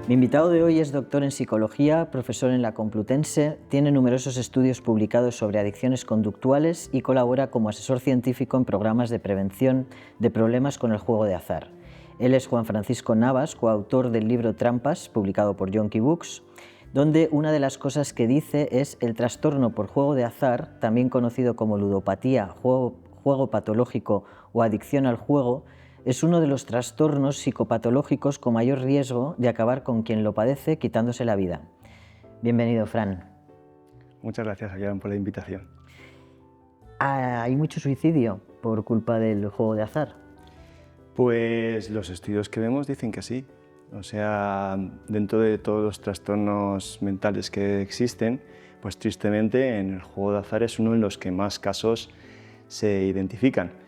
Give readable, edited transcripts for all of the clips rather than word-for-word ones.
Mi invitado de hoy es doctor en psicología, profesor en la Complutense, tiene numerosos estudios publicados sobre adicciones conductuales y colabora como asesor científico en programas de prevención de problemas con el juego de azar. Él es Juan Francisco Navas, coautor del libro Trampas, publicado por Yonki Books, donde una de las cosas que dice es el trastorno por juego de azar, también conocido como ludopatía, juego patológico o adicción al juego, es uno de los trastornos psicopatológicos con mayor riesgo de acabar con quien lo padece quitándose la vida. Bienvenido, Fran. Muchas gracias, Ayala, por la invitación. ¿Hay mucho suicidio por culpa del juego de azar? Pues los estudios que vemos dicen que sí. O sea, dentro de todos los trastornos mentales que existen, pues tristemente en el juego de azar es uno de los que más casos se identifican.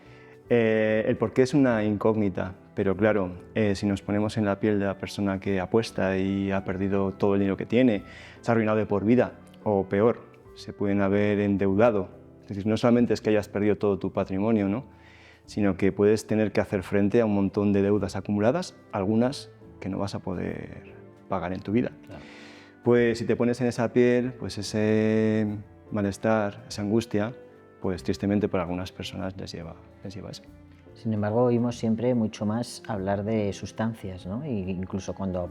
El por qué es una incógnita, pero claro, si nos ponemos en la piel de la persona que apuesta y ha perdido todo el dinero que tiene, se ha arruinado de por vida, o peor, se pueden haber endeudado. Es decir, no solamente es que hayas perdido todo tu patrimonio, ¿no?, sino que puedes tener que hacer frente a un montón de deudas acumuladas, algunas que no vas a poder pagar en tu vida. Claro. Pues si te pones en esa piel, pues ese malestar, esa angustia, pues tristemente para algunas personas les lleva eso. Sin embargo, oímos siempre mucho más hablar de sustancias, ¿no? E incluso cuando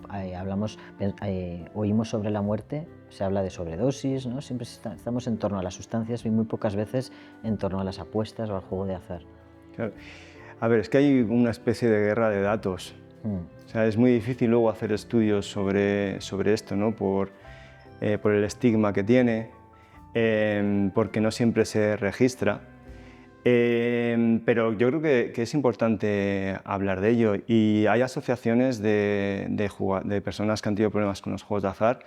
oímos sobre la muerte, se habla de sobredosis, ¿no? Siempre estamos en torno a las sustancias y muy pocas veces en torno a las apuestas o al juego de azar. Claro. A ver, es que hay una especie de guerra de datos. O sea, es muy difícil luego hacer estudios sobre esto, ¿no? Por el estigma que tiene, porque no siempre se registra. Pero yo creo que es importante hablar de ello, y hay asociaciones de personas que han tenido problemas con los juegos de azar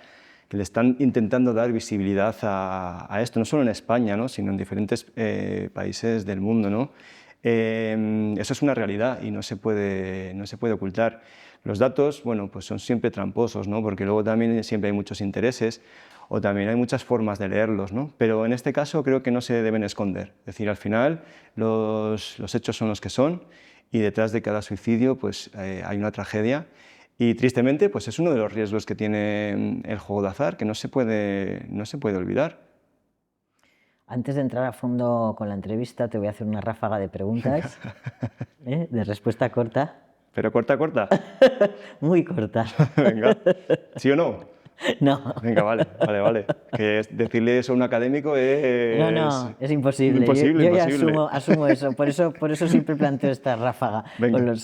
que le están intentando dar visibilidad a esto, no solo en España, ¿no?, sino en diferentes países del mundo, ¿no? Eso es una realidad y no se puede ocultar. Los datos, bueno, pues son siempre tramposos, ¿no?, porque luego también siempre hay muchos intereses o también hay muchas formas de leerlos, ¿no? Pero en este caso creo que no se deben esconder. Es decir, al final los hechos son los que son, y detrás de cada suicidio pues, hay una tragedia, y tristemente pues, es uno de los riesgos que tiene el juego de azar, que no se puede olvidar. Antes de entrar a fondo con la entrevista, te voy a hacer una ráfaga de preguntas, de respuesta corta. ¿Pero corta, corta? Muy corta. Venga, ¿sí o no? No. Venga, vale. Que decirle eso a un académico es... No, es imposible. Imposible, yo ya imposible. asumo eso, por eso siempre planteo esta ráfaga. Venga.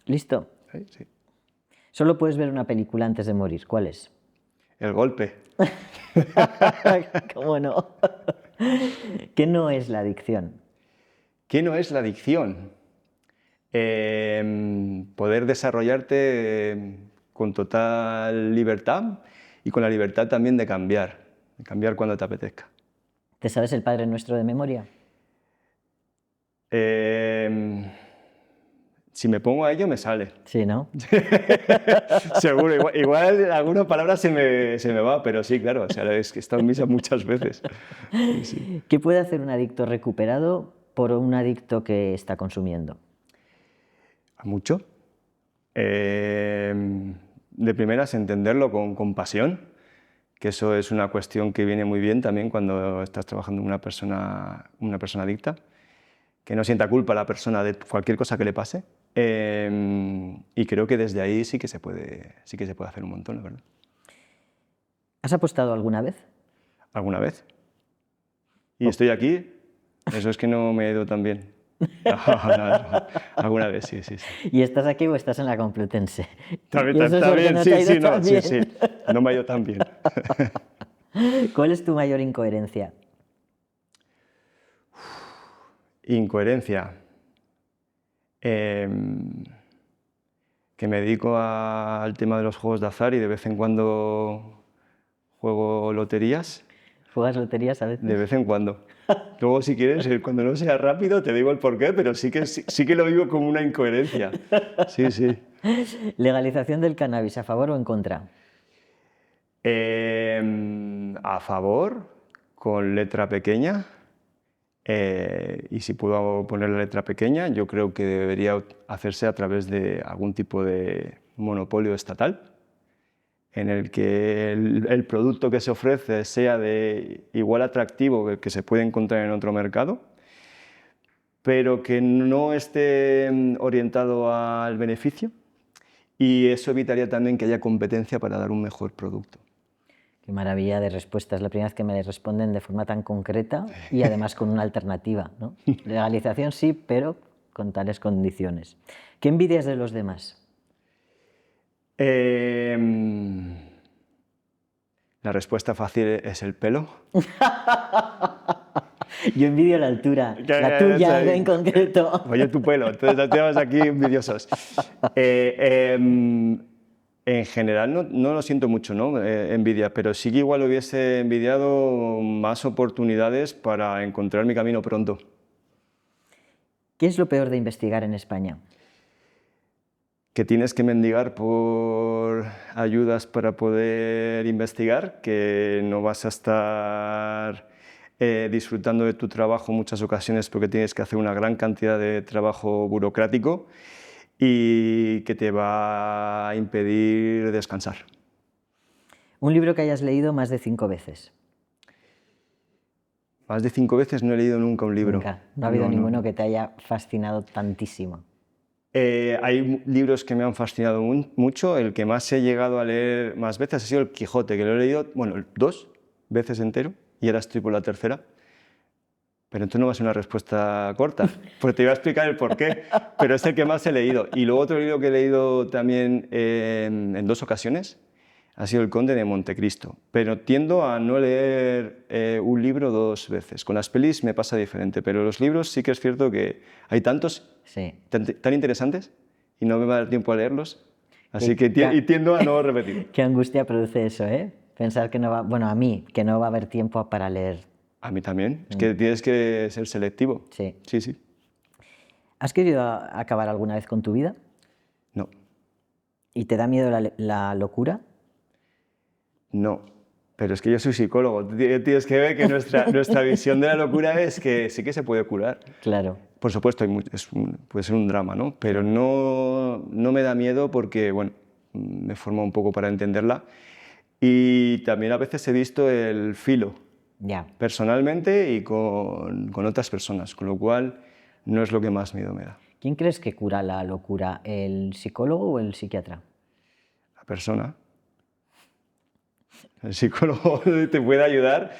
¿Listo? Sí. Solo puedes ver una película antes de morir. ¿Cuál es? El golpe. ¿Cómo no? ¿Qué no es la adicción? ¿Qué no es la adicción? Poder desarrollarte con total libertad, y con la libertad también de cambiar cuando te apetezca. ¿Te sabes el Padre Nuestro de memoria? Si me pongo a ello me sale. Sí, ¿no? Seguro, igual alguna palabra se me va, pero sí, claro, o sea, es que he estado en misa muchas veces. Sí. ¿Qué puede hacer un adicto recuperado por un adicto que está consumiendo? Mucho. De primeras, entenderlo con compasión, que eso es una cuestión que viene muy bien también cuando estás trabajando con una persona adicta, que no sienta culpa la persona de cualquier cosa que le pase, y creo que desde ahí sí que se puede hacer un montón, la verdad. ¿Has apostado alguna vez? ¿Alguna vez? Y estoy aquí, eso es que no me he ido tan bien. No. Alguna vez, sí. ¿Y estás aquí o estás en la Complutense? También, sí. No me ha ido tan bien. ¿Cuál es tu mayor incoherencia? Incoherencia. Que me dedico al tema de los juegos de azar y de vez en cuando juego loterías. ¿Juegas loterías a veces? De vez en cuando. Luego, si quieres, cuando no sea rápido, te digo el porqué, pero sí que lo vivo como una incoherencia. Sí. ¿Legalización del cannabis, a favor o en contra? A favor, con letra pequeña. Y si puedo poner la letra pequeña, yo creo que debería hacerse a través de algún tipo de monopolio estatal, en el que el producto que se ofrece sea de igual atractivo que se puede encontrar en otro mercado, pero que no esté orientado al beneficio, y eso evitaría también que haya competencia para dar un mejor producto. Qué maravilla de respuesta. Es la primera vez que me responden de forma tan concreta y además con una alternativa, ¿no? Legalización sí, pero con tales condiciones. ¿Qué envidias de los demás? La respuesta fácil es el pelo. Yo envidio la altura, la tuya en concreto. Oye, tu pelo, entonces estamos aquí envidiosos. En general no lo siento mucho, ¿no? Envidia, pero sí que igual hubiese envidiado más oportunidades para encontrar mi camino pronto. ¿Qué es lo peor de investigar en España? Que tienes que mendigar por ayudas para poder investigar, que no vas a estar disfrutando de tu trabajo en muchas ocasiones porque tienes que hacer una gran cantidad de trabajo burocrático y que te va a impedir descansar. Un libro que hayas leído más de 5 veces. Más de 5 veces no he leído nunca un libro. Nunca. No ha habido ninguno que te haya fascinado tantísimo. Hay libros que me han fascinado mucho. El que más he llegado a leer más veces ha sido El Quijote, que lo he leído, bueno, 2 veces entero y ahora estoy por la tercera. Pero entonces no va a ser una respuesta corta, porque te voy a explicar el porqué, pero es el que más he leído. Y luego otro libro que he leído también en 2 ocasiones ha sido El Conde de Montecristo, pero tiendo a no leer un libro 2 veces. Con las pelis me pasa diferente, pero los libros sí que es cierto que hay tantos tan interesantes y no me va a dar tiempo a leerlos, así que tiendo a no repetir. Qué angustia produce eso, ¿eh? Pensar que no va, bueno, a mí, que no va a haber tiempo para leer. A mí también, es que tienes que ser selectivo. Sí. Sí, sí. ¿Has querido acabar alguna vez con tu vida? No. ¿Y te da miedo la locura? No, pero es que yo soy psicólogo. Tienes que ver que nuestra visión de la locura es que sí que se puede curar. Claro. Por supuesto, puede ser un drama, ¿no? Pero no me da miedo porque, bueno, me forma un poco para entenderla. Y también a veces he visto el filo, personalmente y con otras personas, con lo cual no es lo que más miedo me da. ¿Quién crees que cura la locura, el psicólogo o el psiquiatra? La persona. El psicólogo te puede ayudar,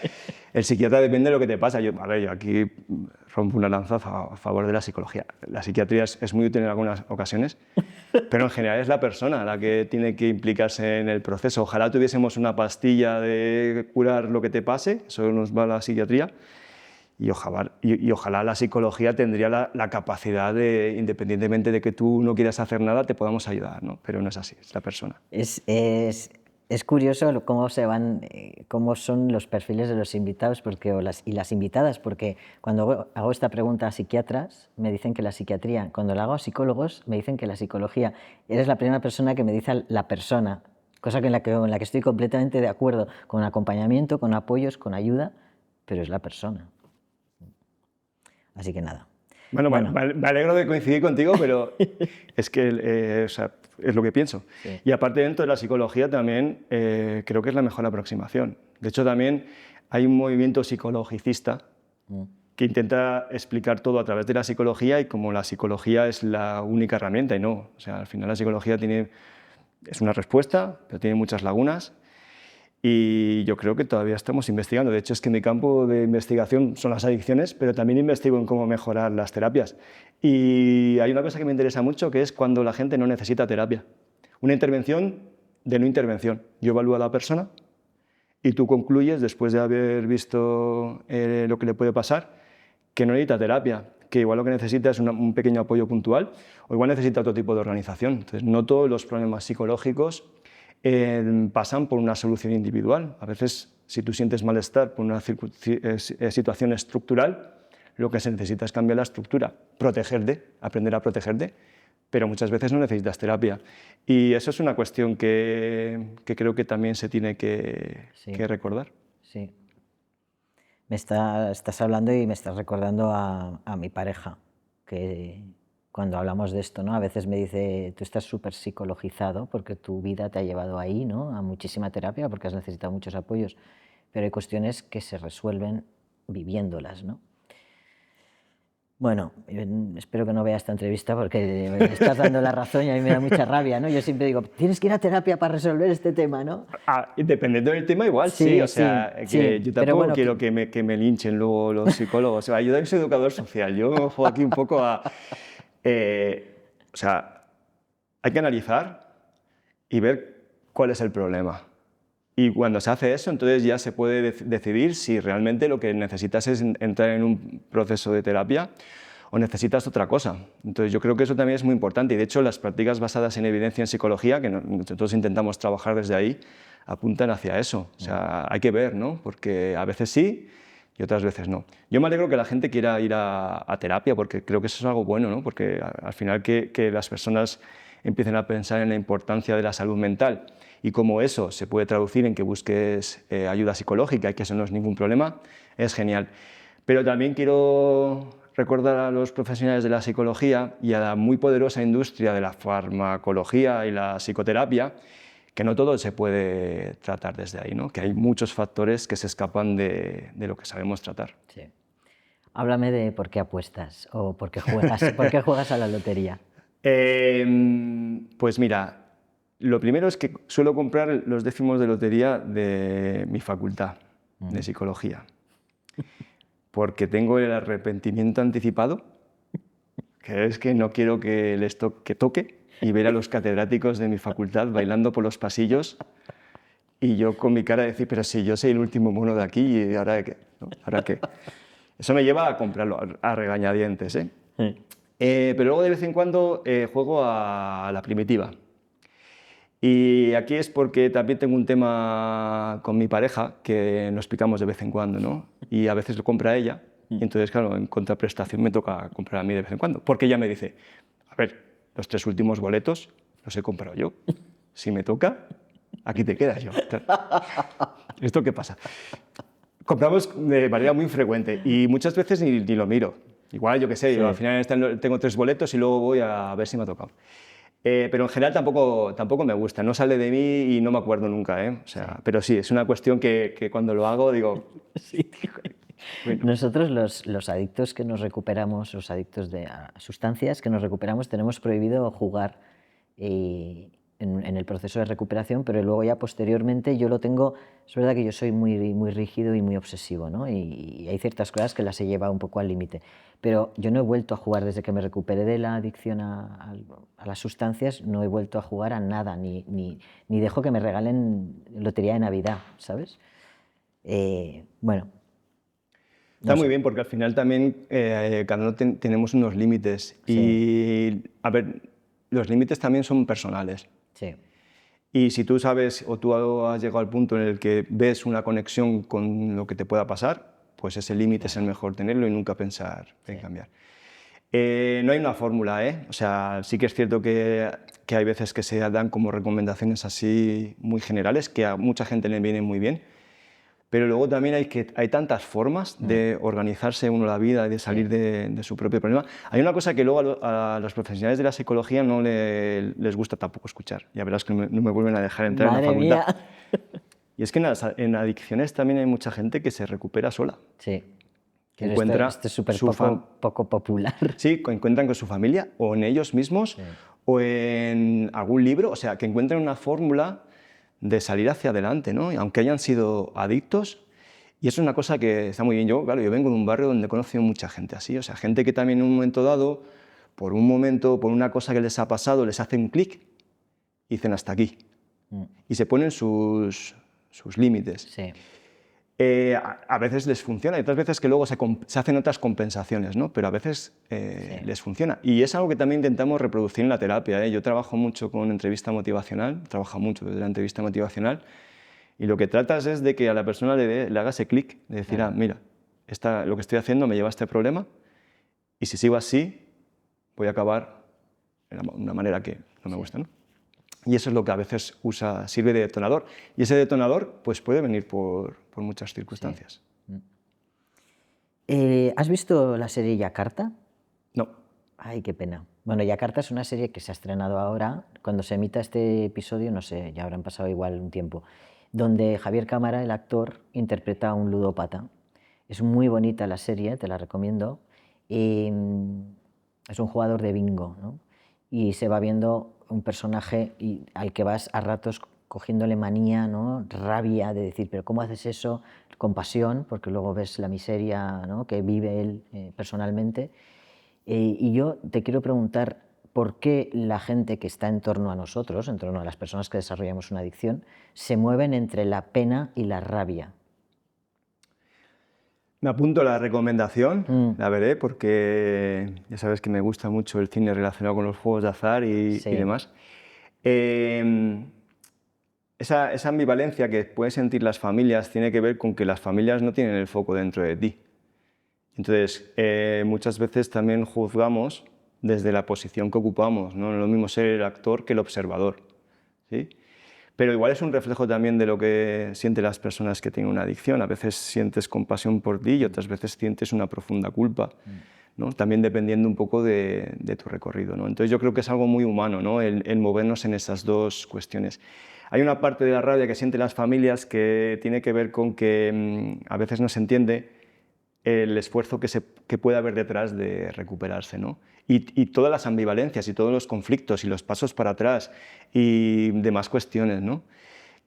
el psiquiatra depende de lo que te pasa. Yo aquí rompo una lanza a favor de la psicología. La psiquiatría es muy útil en algunas ocasiones, pero en general es la persona la que tiene que implicarse en el proceso. Ojalá tuviésemos una pastilla de curar lo que te pase, eso nos va a la psiquiatría, y ojalá la psicología tendría la capacidad de, independientemente de que tú no quieras hacer nada, te podamos ayudar, ¿no? Pero no es así, es la persona. Es curioso cómo son los perfiles de los invitados y las invitadas, porque cuando hago esta pregunta a psiquiatras me dicen que la psiquiatría, cuando la hago a psicólogos me dicen que la psicología. Eres la primera persona que me dice la persona, cosa en la que estoy completamente de acuerdo, con acompañamiento, con apoyos, con ayuda, pero es la persona. Así que nada. Bueno, me alegro de coincidir contigo, pero es que es lo que pienso. Sí. Y aparte dentro de la psicología también creo que es la mejor aproximación. De hecho también hay un movimiento psicologicista que intenta explicar todo a través de la psicología y como la psicología es la única herramienta y no. O sea, al final la psicología es una respuesta, pero tiene muchas lagunas. Y yo creo que todavía estamos investigando. De hecho, es que mi campo de investigación son las adicciones, pero también investigo en cómo mejorar las terapias. Y hay una cosa que me interesa mucho, que es cuando la gente no necesita terapia. Una intervención de no intervención. Yo evalúo a la persona y tú concluyes, después de haber visto lo que le puede pasar, que no necesita terapia, que igual lo que necesita es un pequeño apoyo puntual o igual necesita otro tipo de organización. Entonces, no todos los problemas psicológicos pasan por una solución individual. A veces, si tú sientes malestar por una situación estructural, lo que se necesita es cambiar la estructura, aprender a protegerte, pero muchas veces no necesitas terapia. Y eso es una cuestión que creo que también se tiene que recordar. Sí. Estás hablando y me estás recordando a mi pareja, que cuando hablamos de esto, ¿no? A veces me dice, tú estás súper psicologizado porque tu vida te ha llevado ahí, ¿no? A muchísima terapia porque has necesitado muchos apoyos, pero hay cuestiones que se resuelven viviéndolas, ¿no? Bueno, espero que no vea esta entrevista porque me estás dando la razón y a mí me da mucha rabia, ¿no? Yo siempre digo, tienes que ir a terapia para resolver este tema, ¿no? Dependiendo del tema, igual sí, o sea, que yo pero tampoco bueno, quiero que me linchen luego los psicólogos. O sea, yo también soy educador social, yo juego aquí un poco a... o sea, hay que analizar y ver cuál es el problema. Y cuando se hace eso, entonces ya se puede decidir si realmente lo que necesitas es entrar en un proceso de terapia o necesitas otra cosa. Entonces yo creo que eso también es muy importante y de hecho las prácticas basadas en evidencia en psicología, que nosotros intentamos trabajar desde ahí, apuntan hacia eso. O sea, hay que ver, ¿no? Porque a veces sí y otras veces no. Yo me alegro que la gente quiera ir a terapia porque creo que eso es algo bueno, ¿no? Porque al final que las personas empiecen a pensar en la importancia de la salud mental y cómo eso se puede traducir en que busques ayuda psicológica y que eso no es ningún problema, es genial. Pero también quiero recordar a los profesionales de la psicología y a la muy poderosa industria de la farmacología y la psicoterapia que no todo se puede tratar desde ahí, ¿no? Que hay muchos factores que se escapan de lo que sabemos tratar. sí. Háblame de por qué apuestas o por qué juegas a la lotería. Pues mira, lo primero es que suelo comprar los décimos de lotería de mi facultad de psicología, porque tengo el arrepentimiento anticipado, que es que no quiero que les toque y ver a los catedráticos de mi facultad bailando por los pasillos y yo con mi cara de decir, pero si yo soy el último mono de aquí y ahora qué, ¿no? ¿Ahora qué? Eso me lleva a comprarlo a regañadientes, ¿eh? Sí. Pero luego de vez en cuando juego a la primitiva. Y aquí es porque también tengo un tema con mi pareja que nos picamos de vez en cuando, ¿no? Y a veces lo compra ella, y entonces, claro, en contraprestación me toca comprar a mí de vez en cuando, porque ella me dice, a ver, los 3 últimos boletos los he comprado yo, si me toca, aquí te quedas yo. ¿Esto qué pasa? Compramos de manera muy frecuente y muchas veces ni lo miro. Igual, yo qué sé, yo al final tengo 3 boletos y luego voy a ver si me ha tocado. Pero en general tampoco me gusta, no sale de mí y no me acuerdo nunca, ¿eh? O sea, pero sí, es una cuestión que cuando lo hago digo... Sí. Bueno. Nosotros los adictos que nos recuperamos, los adictos a sustancias que nos recuperamos, tenemos prohibido jugar en el proceso de recuperación, pero luego ya posteriormente yo lo tengo, es verdad que yo soy muy rígido y muy obsesivo, ¿no? Y hay ciertas cosas que las he llevado un poco al límite, pero yo no he vuelto a jugar desde que me recuperé de la adicción a las sustancias, no he vuelto a jugar a nada, ni dejo que me regalen lotería de Navidad, ¿sabes? Bueno. Está muy bien porque al final también cada uno tenemos unos límites y, a ver, los límites también son personales. Sí. Y si tú sabes o tú has llegado al punto en el que ves una conexión con lo que te pueda pasar, pues ese límite es el mejor tenerlo y nunca pensar en cambiar. No hay una fórmula, ¿eh? O sea, sí que es cierto que hay veces que se dan como recomendaciones así muy generales, que a mucha gente le vienen muy bien, pero luego también hay tantas formas de organizarse uno la vida y de salir de su propio problema. Hay una cosa que luego a los profesionales de la psicología no les gusta tampoco escuchar. Ya verás que no me vuelven a dejar entrar en la facultad. Mía. Y es que en adicciones también hay mucha gente que se recupera sola. Sí. Que encuentra esto es súper poco popular. Sí, que encuentran con su familia o en ellos mismos o en algún libro. O sea, que encuentran una fórmula de salir hacia adelante, ¿no? Aunque hayan sido adictos. Y eso es una cosa que está muy bien. Yo vengo de un barrio donde he conocido mucha gente así, o sea, gente que también en un momento dado, por un momento, por una cosa que les ha pasado, les hace un clic y dicen hasta aquí. Y se ponen sus límites. Sí. A veces les funciona y otras veces que luego se hacen otras compensaciones, ¿no? Pero a veces les funciona. Y es algo que también intentamos reproducir en la terapia, ¿eh? Yo trabajo mucho con entrevista motivacional, trabajo mucho desde la entrevista motivacional y lo que tratas es de que a la persona le haga ese clic, de decir, mira, lo que estoy haciendo me lleva a este problema y si sigo así voy a acabar de una manera que no me gusta, ¿no? Y eso es lo que a veces sirve de detonador. Y ese detonador pues, puede venir por muchas circunstancias. Sí. ¿Has visto la serie Yakarta? No. Ay, qué pena. Bueno, Yakarta es una serie que se ha estrenado ahora. Cuando se emita este episodio, no sé, ya habrán pasado igual un tiempo, donde Javier Cámara, el actor, interpreta a un ludópata. Es muy bonita la serie, te la recomiendo. Y, es un jugador de bingo, ¿no? Y se va viendo un personaje al que vas a ratos cogiéndole manía, ¿no? Rabia de decir, pero ¿cómo haces eso? Compasión, porque luego ves la miseria, ¿no? Que vive él personalmente. Y yo te quiero preguntar por qué la gente que está en torno a nosotros, en torno a las personas que desarrollamos una adicción, se mueven entre la pena y la rabia. Me apunto la recomendación, Mm, la veré, porque ya sabes que me gusta mucho el cine relacionado con los juegos de azar y sí, demás. Esa ambivalencia que pueden sentir las familias tiene que ver con que las familias no tienen el foco dentro de ti. Entonces, muchas veces también juzgamos desde la posición que ocupamos, ¿no? No es lo mismo ser el actor que el observador, ¿sí? Pero igual es un reflejo también de lo que sienten las personas que tienen una adicción. A veces sientes compasión por ti y otras veces sientes una profunda culpa, ¿no? También dependiendo un poco de tu recorrido, ¿no? Entonces yo creo que es algo muy humano, ¿no? el movernos en esas dos cuestiones. Hay una parte de la rabia que sienten las familias que tiene que ver con que a veces no se entiende el esfuerzo que puede haber detrás de recuperarse, ¿no? Y todas las ambivalencias y todos los conflictos y los pasos para atrás y demás cuestiones, ¿no?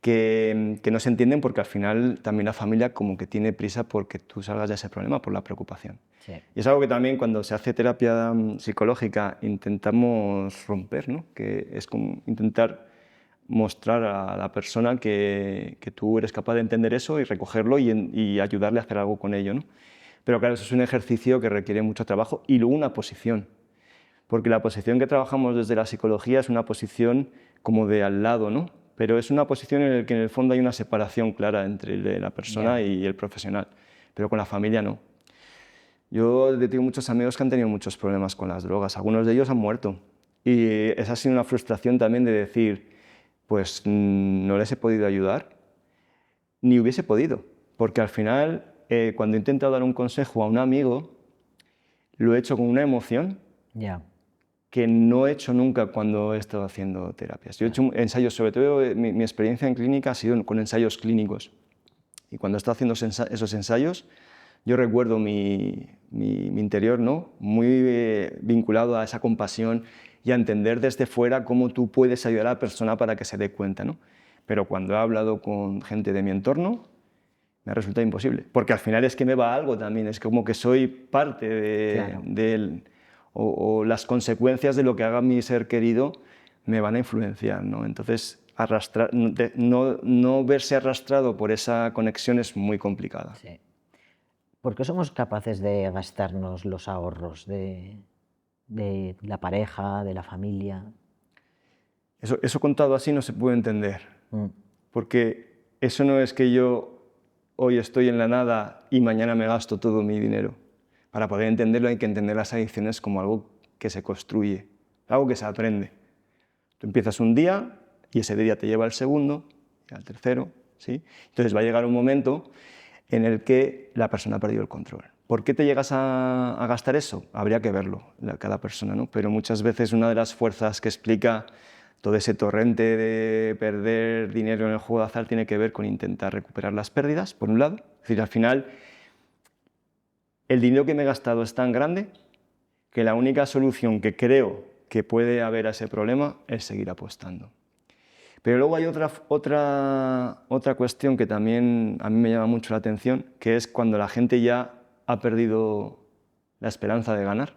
Que no se entienden porque al final también la familia como que tiene prisa porque tú salgas de ese problema por la preocupación. sí. Y es algo que también cuando se hace terapia psicológica intentamos romper, ¿no? Que es como intentar mostrar a la persona que tú eres capaz de entender eso y recogerlo y ayudarle a hacer algo con ello, ¿no? Pero claro, eso es un ejercicio que requiere mucho trabajo y luego una posición, porque la posición que trabajamos desde la psicología es una posición como de al lado, ¿no? Pero es una posición en la que en el fondo hay una separación clara entre la persona Ya. y el profesional, pero con la familia no. Yo tengo muchos amigos que han tenido muchos problemas con las drogas, algunos de ellos han muerto y esa ha sido una frustración también de decir, pues no les he podido ayudar, ni hubiese podido, porque al final cuando he intentado dar un consejo a un amigo, lo he hecho con una emoción Ya. que no he hecho nunca cuando he estado haciendo terapias. Yo he hecho ensayos, sobre todo mi experiencia en clínica ha sido con ensayos clínicos. Y cuando he estado haciendo esos ensayos, yo recuerdo mi interior, ¿no? Muy vinculado a esa compasión y a entender desde fuera cómo tú puedes ayudar a la persona para que se dé cuenta, ¿no? Pero cuando he hablado con gente de mi entorno, me ha resultado imposible, porque al final es que me va algo también, es como que soy parte Claro. o las consecuencias de lo que haga mi ser querido me van a influenciar, ¿no? Entonces, no verse arrastrado por esa conexión es muy complicada. Sí. ¿Por qué somos capaces de gastarnos los ahorros de la pareja, de la familia? Eso contado así no se puede entender, Mm, porque eso no es que yo hoy estoy en la nada y mañana me gasto todo mi dinero. Para poder entenderlo hay que entender las adicciones como algo que se construye, algo que se aprende. Tú empiezas un día y ese día te lleva al segundo y al tercero, ¿sí? Entonces va a llegar un momento en el que la persona ha perdido el control. ¿Por qué te llegas a gastar eso? Habría que verlo, cada persona, ¿no? Pero muchas veces una de las fuerzas que explica todo ese torrente de perder dinero en el juego de azar tiene que ver con intentar recuperar las pérdidas, por un lado. Es decir, al final, el dinero que me he gastado es tan grande que la única solución que creo que puede haber a ese problema es seguir apostando. Pero luego hay otra cuestión que también a mí me llama mucho la atención, que es cuando la gente ya ha perdido la esperanza de ganar.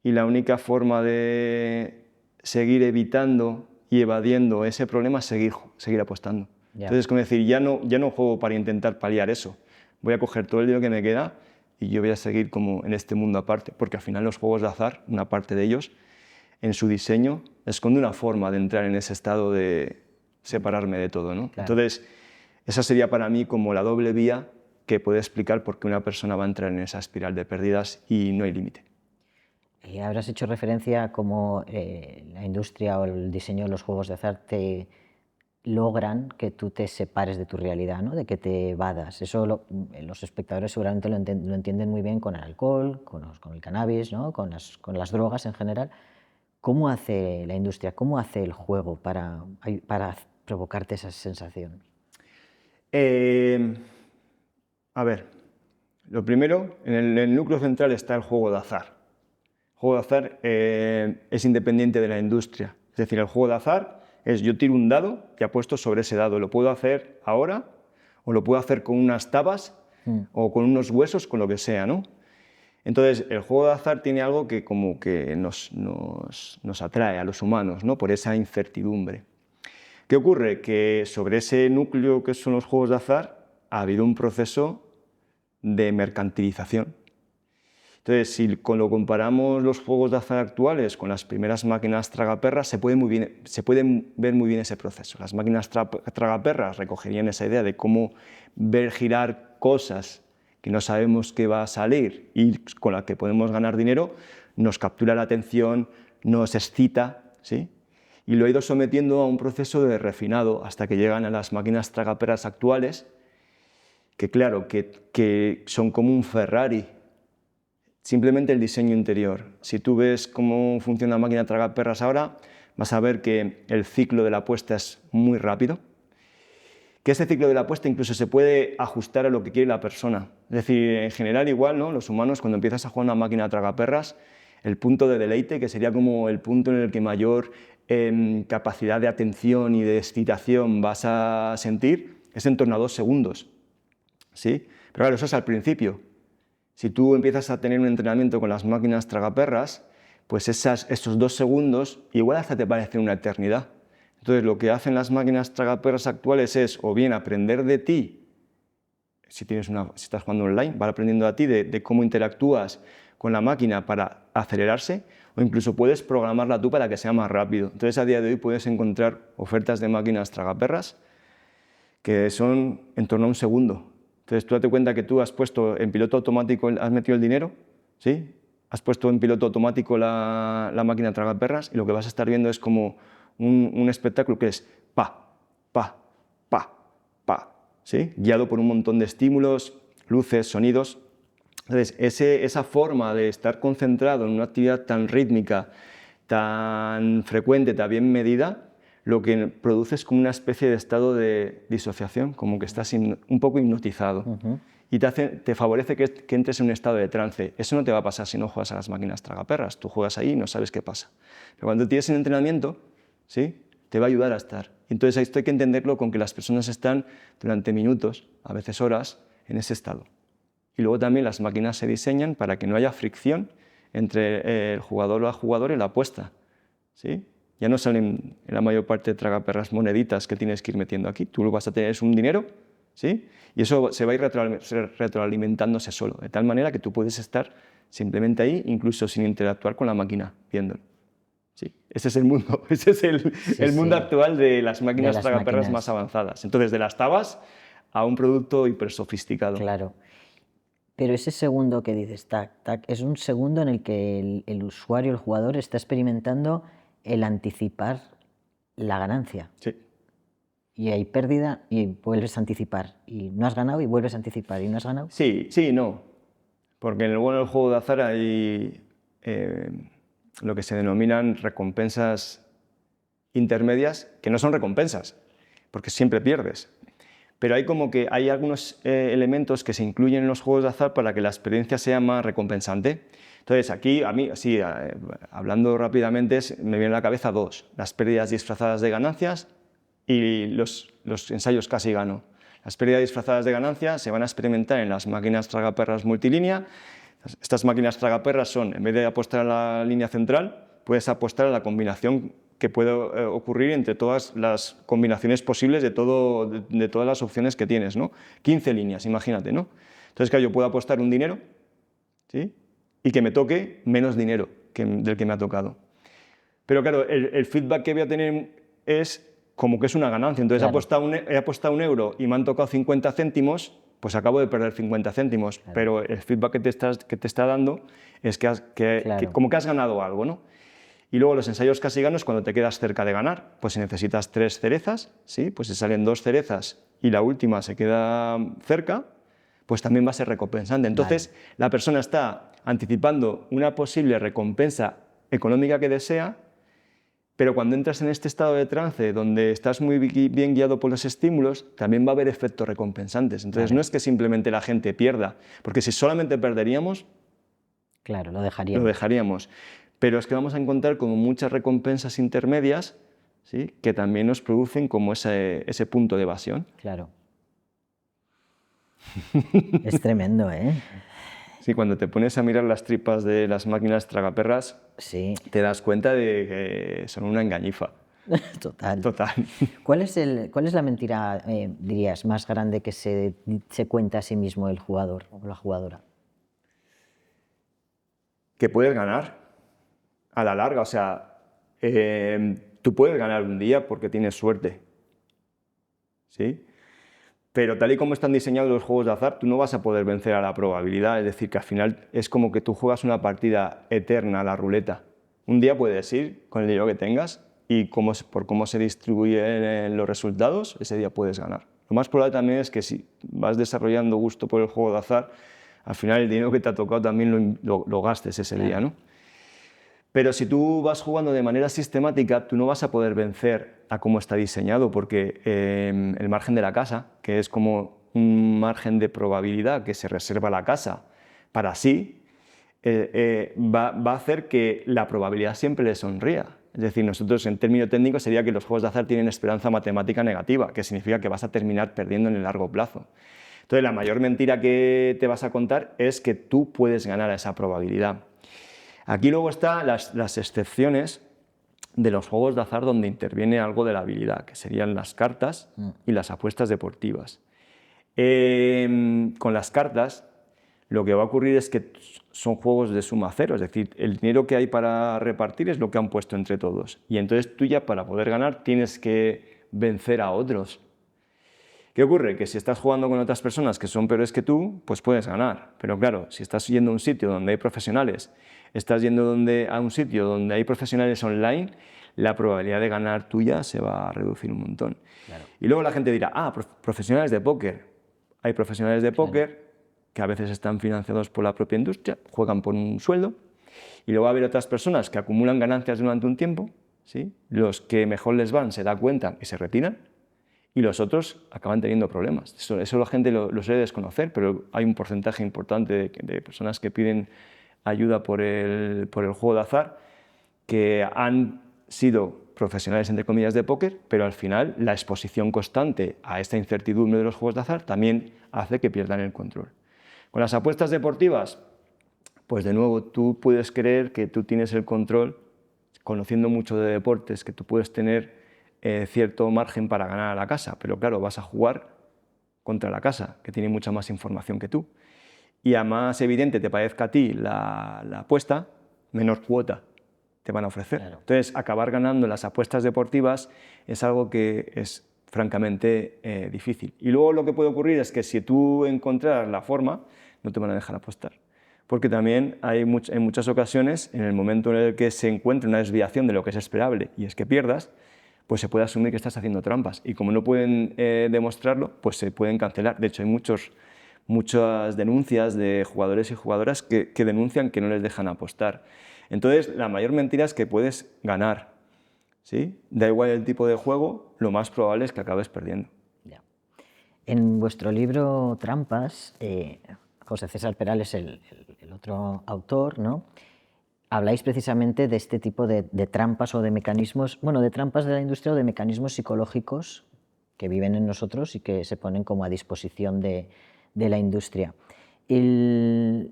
Y la única forma de seguir evitando y evadiendo ese problema es seguir apostando. ya. Entonces, es como decir, ya no juego para intentar paliar eso. Voy a coger todo el dinero que me queda y yo voy a seguir como en este mundo aparte, porque al final los juegos de azar, una parte de ellos, en su diseño, esconde una forma de entrar en ese estado de separarme de todo, ¿no? Claro. Entonces, esa sería para mí como la doble vía que puede explicar por qué una persona va a entrar en esa espiral de pérdidas y no hay límite. Habrás hecho referencia a cómo la industria o el diseño de los juegos de azar te logran que tú te separes de tu realidad, ¿no? De que te evadas. Eso los espectadores seguramente lo entienden muy bien con el alcohol, con el cannabis, ¿no? Con las drogas en general. ¿Cómo hace la industria, cómo hace el juego para provocarte esa sensación? A ver, lo primero, en el núcleo central está el juego de azar. El juego de azar es independiente de la industria. Es decir, el juego de azar es yo tiro un dado y apuesto sobre ese dado. Lo puedo hacer ahora o lo puedo hacer con unas tabas o con unos huesos, con lo que sea, ¿no? Entonces, el juego de azar tiene algo que como que nos atrae a los humanos, ¿no? Por esa incertidumbre. ¿Qué ocurre? Que sobre ese núcleo que son los juegos de azar ha habido un proceso de mercantilización. Entonces, si lo comparamos los juegos de azar actuales con las primeras máquinas tragaperras, se puede ver muy bien ese proceso. Las máquinas tragaperras recogerían esa idea de cómo ver girar cosas que no sabemos qué va a salir y con la que podemos ganar dinero, nos captura la atención, nos excita, ¿sí? Y lo ha ido sometiendo a un proceso de refinado hasta que llegan a las máquinas tragaperras actuales, que claro, que son como un Ferrari. Simplemente el diseño interior. Si tú ves cómo funciona una máquina tragaperras ahora, vas a ver que el ciclo de la apuesta es muy rápido, que ese ciclo de la apuesta incluso se puede ajustar a lo que quiere la persona. Es decir, en general igual, ¿no? Los humanos, cuando empiezas a jugar una máquina tragaperras, el punto de deleite, que sería como el punto en el que mayor capacidad de atención y de excitación vas a sentir, es en torno a 2 segundos. ¿Sí? Pero claro, eso es al principio. Si tú empiezas a tener un entrenamiento con las máquinas tragaperras, pues esos 2 segundos igual hasta te parecen una eternidad. Entonces lo que hacen las máquinas tragaperras actuales es o bien aprender de ti, si estás jugando online, van aprendiendo a ti de cómo interactúas con la máquina para acelerarse, o incluso puedes programarla tú para que sea más rápido. Entonces a día de hoy puedes encontrar ofertas de máquinas tragaperras que son en torno a 1 segundo. Entonces tú date cuenta que tú has puesto en piloto automático, has metido el dinero, ¿sí? Has puesto en piloto automático la máquina tragaperras y lo que vas a estar viendo es como un espectáculo que es pa, pa, pa, pa, ¿sí? Guiado por un montón de estímulos, luces, sonidos. Entonces esa forma de estar concentrado en una actividad tan rítmica, tan frecuente, tan bien medida, lo que produce es como una especie de estado de disociación, como que estás un poco hipnotizado. Y te favorece que entres en un estado de trance. Eso no te va a pasar si no juegas a las máquinas tragaperras. Tú juegas ahí y no sabes qué pasa. Pero cuando tienes un entrenamiento, ¿sí? Te va a ayudar a estar. Entonces esto hay que entenderlo con que las personas están durante minutos, a veces horas, en ese estado. Y luego también las máquinas se diseñan para que no haya fricción entre el jugador o la jugadora y la apuesta, ¿sí? Ya no salen en la mayor parte de tragaperras moneditas que tienes que ir metiendo aquí. Tú lo vas a tener un dinero, ¿sí? Y eso se va a ir retroalimentándose solo, de tal manera que tú puedes estar simplemente ahí, incluso sin interactuar con la máquina, viéndolo. Sí, ese es el mundo, ese es el mundo actual de las máquinas tragaperras más avanzadas. Entonces, de las tabas a un producto hiper sofisticado. Claro. Pero ese segundo que dices, tac, tac, es un segundo en el que el usuario, el jugador, está experimentando el anticipar la ganancia. Sí. Y hay pérdida y vuelves a anticipar. Y no has ganado y vuelves a anticipar. ¿Y no has ganado? Sí, sí y no. Porque en el juego de azar hay lo que se denominan recompensas intermedias, que no son recompensas, porque siempre pierdes. Pero hay algunos elementos que se incluyen en los juegos de azar para que la experiencia sea más recompensante. Entonces aquí, a mí, sí, hablando rápidamente, me vienen a la cabeza 2, las pérdidas disfrazadas de ganancias y los ensayos casi gano. Las pérdidas disfrazadas de ganancias se van a experimentar en las máquinas tragaperras multilínea. Estas máquinas tragaperras son, en vez de apostar a la línea central, puedes apostar a la combinación que puede ocurrir entre todas las combinaciones posibles de todas las opciones que tienes, ¿no? 15 líneas, imagínate, ¿no? Entonces, claro, yo puedo apostar un dinero, ¿sí? Y que me toque menos dinero del que me ha tocado. Pero claro, el feedback que voy a tener es como que es una ganancia. Entonces, claro, he apostado 1 euro y me han tocado 50 céntimos, pues acabo de perder 50 céntimos. Claro. Pero el feedback que te está dando es que como que has ganado algo, ¿no? Y luego los ensayos casi ganos cuando te quedas cerca de ganar, pues si necesitas 3 cerezas, ¿sí? Pues si salen 2 cerezas y la última se queda cerca, pues también va a ser recompensante. Entonces, la persona está anticipando una posible recompensa económica que desea, pero cuando entras en este estado de trance donde estás muy bien guiado por los estímulos, también va a haber efectos recompensantes. Entonces, no es que simplemente la gente pierda, porque si solamente perderíamos, claro, lo lo dejaríamos. Pero es que vamos a encontrar como muchas recompensas intermedias, ¿sí? Que también nos producen como ese punto de evasión. Claro. Es tremendo, ¿eh? Sí, cuando te pones a mirar las tripas de las máquinas tragaperras, Sí. te das cuenta de que son una engañifa. Total. Total. ¿Cuál es la mentira, dirías, más grande que se cuenta a sí mismo el jugador o la jugadora? Que puedes ganar a la larga, o sea, tú puedes ganar un día porque tienes suerte, ¿sí? Pero tal y como están diseñados los juegos de azar, tú no vas a poder vencer a la probabilidad, es decir, que al final es como que tú juegas una partida eterna a la ruleta. Un día puedes ir con el dinero que tengas y por cómo se distribuyen los resultados, ese día puedes ganar. Lo más probable también es que si vas desarrollando gusto por el juego de azar, al final el dinero que te ha tocado también lo gastes ese día, ¿no? Pero si tú vas jugando de manera sistemática, tú no vas a poder vencer a cómo está diseñado, porque el margen de la casa, que es como un margen de probabilidad que se reserva la casa para sí, va a hacer que la probabilidad siempre le sonría. Es decir, nosotros en términos técnicos sería que los juegos de azar tienen esperanza matemática negativa, que significa que vas a terminar perdiendo en el largo plazo. Entonces, la mayor mentira que te vas a contar es que tú puedes ganar a esa probabilidad. Aquí luego están las excepciones de los juegos de azar donde interviene algo de la habilidad, que serían las cartas y las apuestas deportivas. Con las cartas, lo que va a ocurrir es que son juegos de suma cero, es decir, el dinero que hay para repartir es lo que han puesto entre todos. Y entonces tú ya para poder ganar tienes que vencer a otros. ¿Qué ocurre? Que si estás jugando con otras personas que son peores que tú, pues puedes ganar. Pero claro, si estás yendo a un sitio donde hay profesionales, estás yendo a un sitio donde hay profesionales online, la probabilidad de ganar tuya se va a reducir un montón. Claro. Y luego la gente dirá, profesionales de póker. Hay profesionales de póker que a veces están financiados por la propia industria, juegan por un sueldo, y luego va a haber otras personas que acumulan ganancias durante un tiempo, ¿sí? Los que mejor les van se dan cuenta y se retiran, y los otros acaban teniendo problemas. Eso la gente lo suele desconocer, pero hay un porcentaje importante de personas que piden ayuda por el juego de azar que han sido profesionales, entre comillas, de póker, pero al final la exposición constante a esta incertidumbre de los juegos de azar también hace que pierdan el control. Con las apuestas deportivas, pues de nuevo tú puedes creer que tú tienes el control, conociendo mucho de deportes, que tú puedes tener cierto margen para ganar a la casa, pero claro, vas a jugar contra la casa, que tiene mucha más información que tú. Y a más evidente te parezca a ti la apuesta, menor cuota te van a ofrecer. Claro. Entonces, acabar ganando en las apuestas deportivas es algo que es francamente difícil. Y luego lo que puede ocurrir es que si tú encontraras la forma, no te van a dejar apostar. Porque también hay en muchas ocasiones, en el momento en el que se encuentre una desviación de lo que es esperable y es que pierdas, pues se puede asumir que estás haciendo trampas. Y como no pueden demostrarlo, pues se pueden cancelar. De hecho, hay muchas denuncias de jugadores y jugadoras que denuncian que no les dejan apostar. Entonces, la mayor mentira es que puedes ganar, ¿sí? Da igual el tipo de juego, lo más probable es que acabes perdiendo. Ya. En vuestro libro Trampas, José César Peral es el otro autor, ¿no? Habláis precisamente de este tipo de trampas o de mecanismos, bueno, de trampas de la industria o de mecanismos psicológicos que viven en nosotros y que se ponen como a disposición de la industria. ¿Qué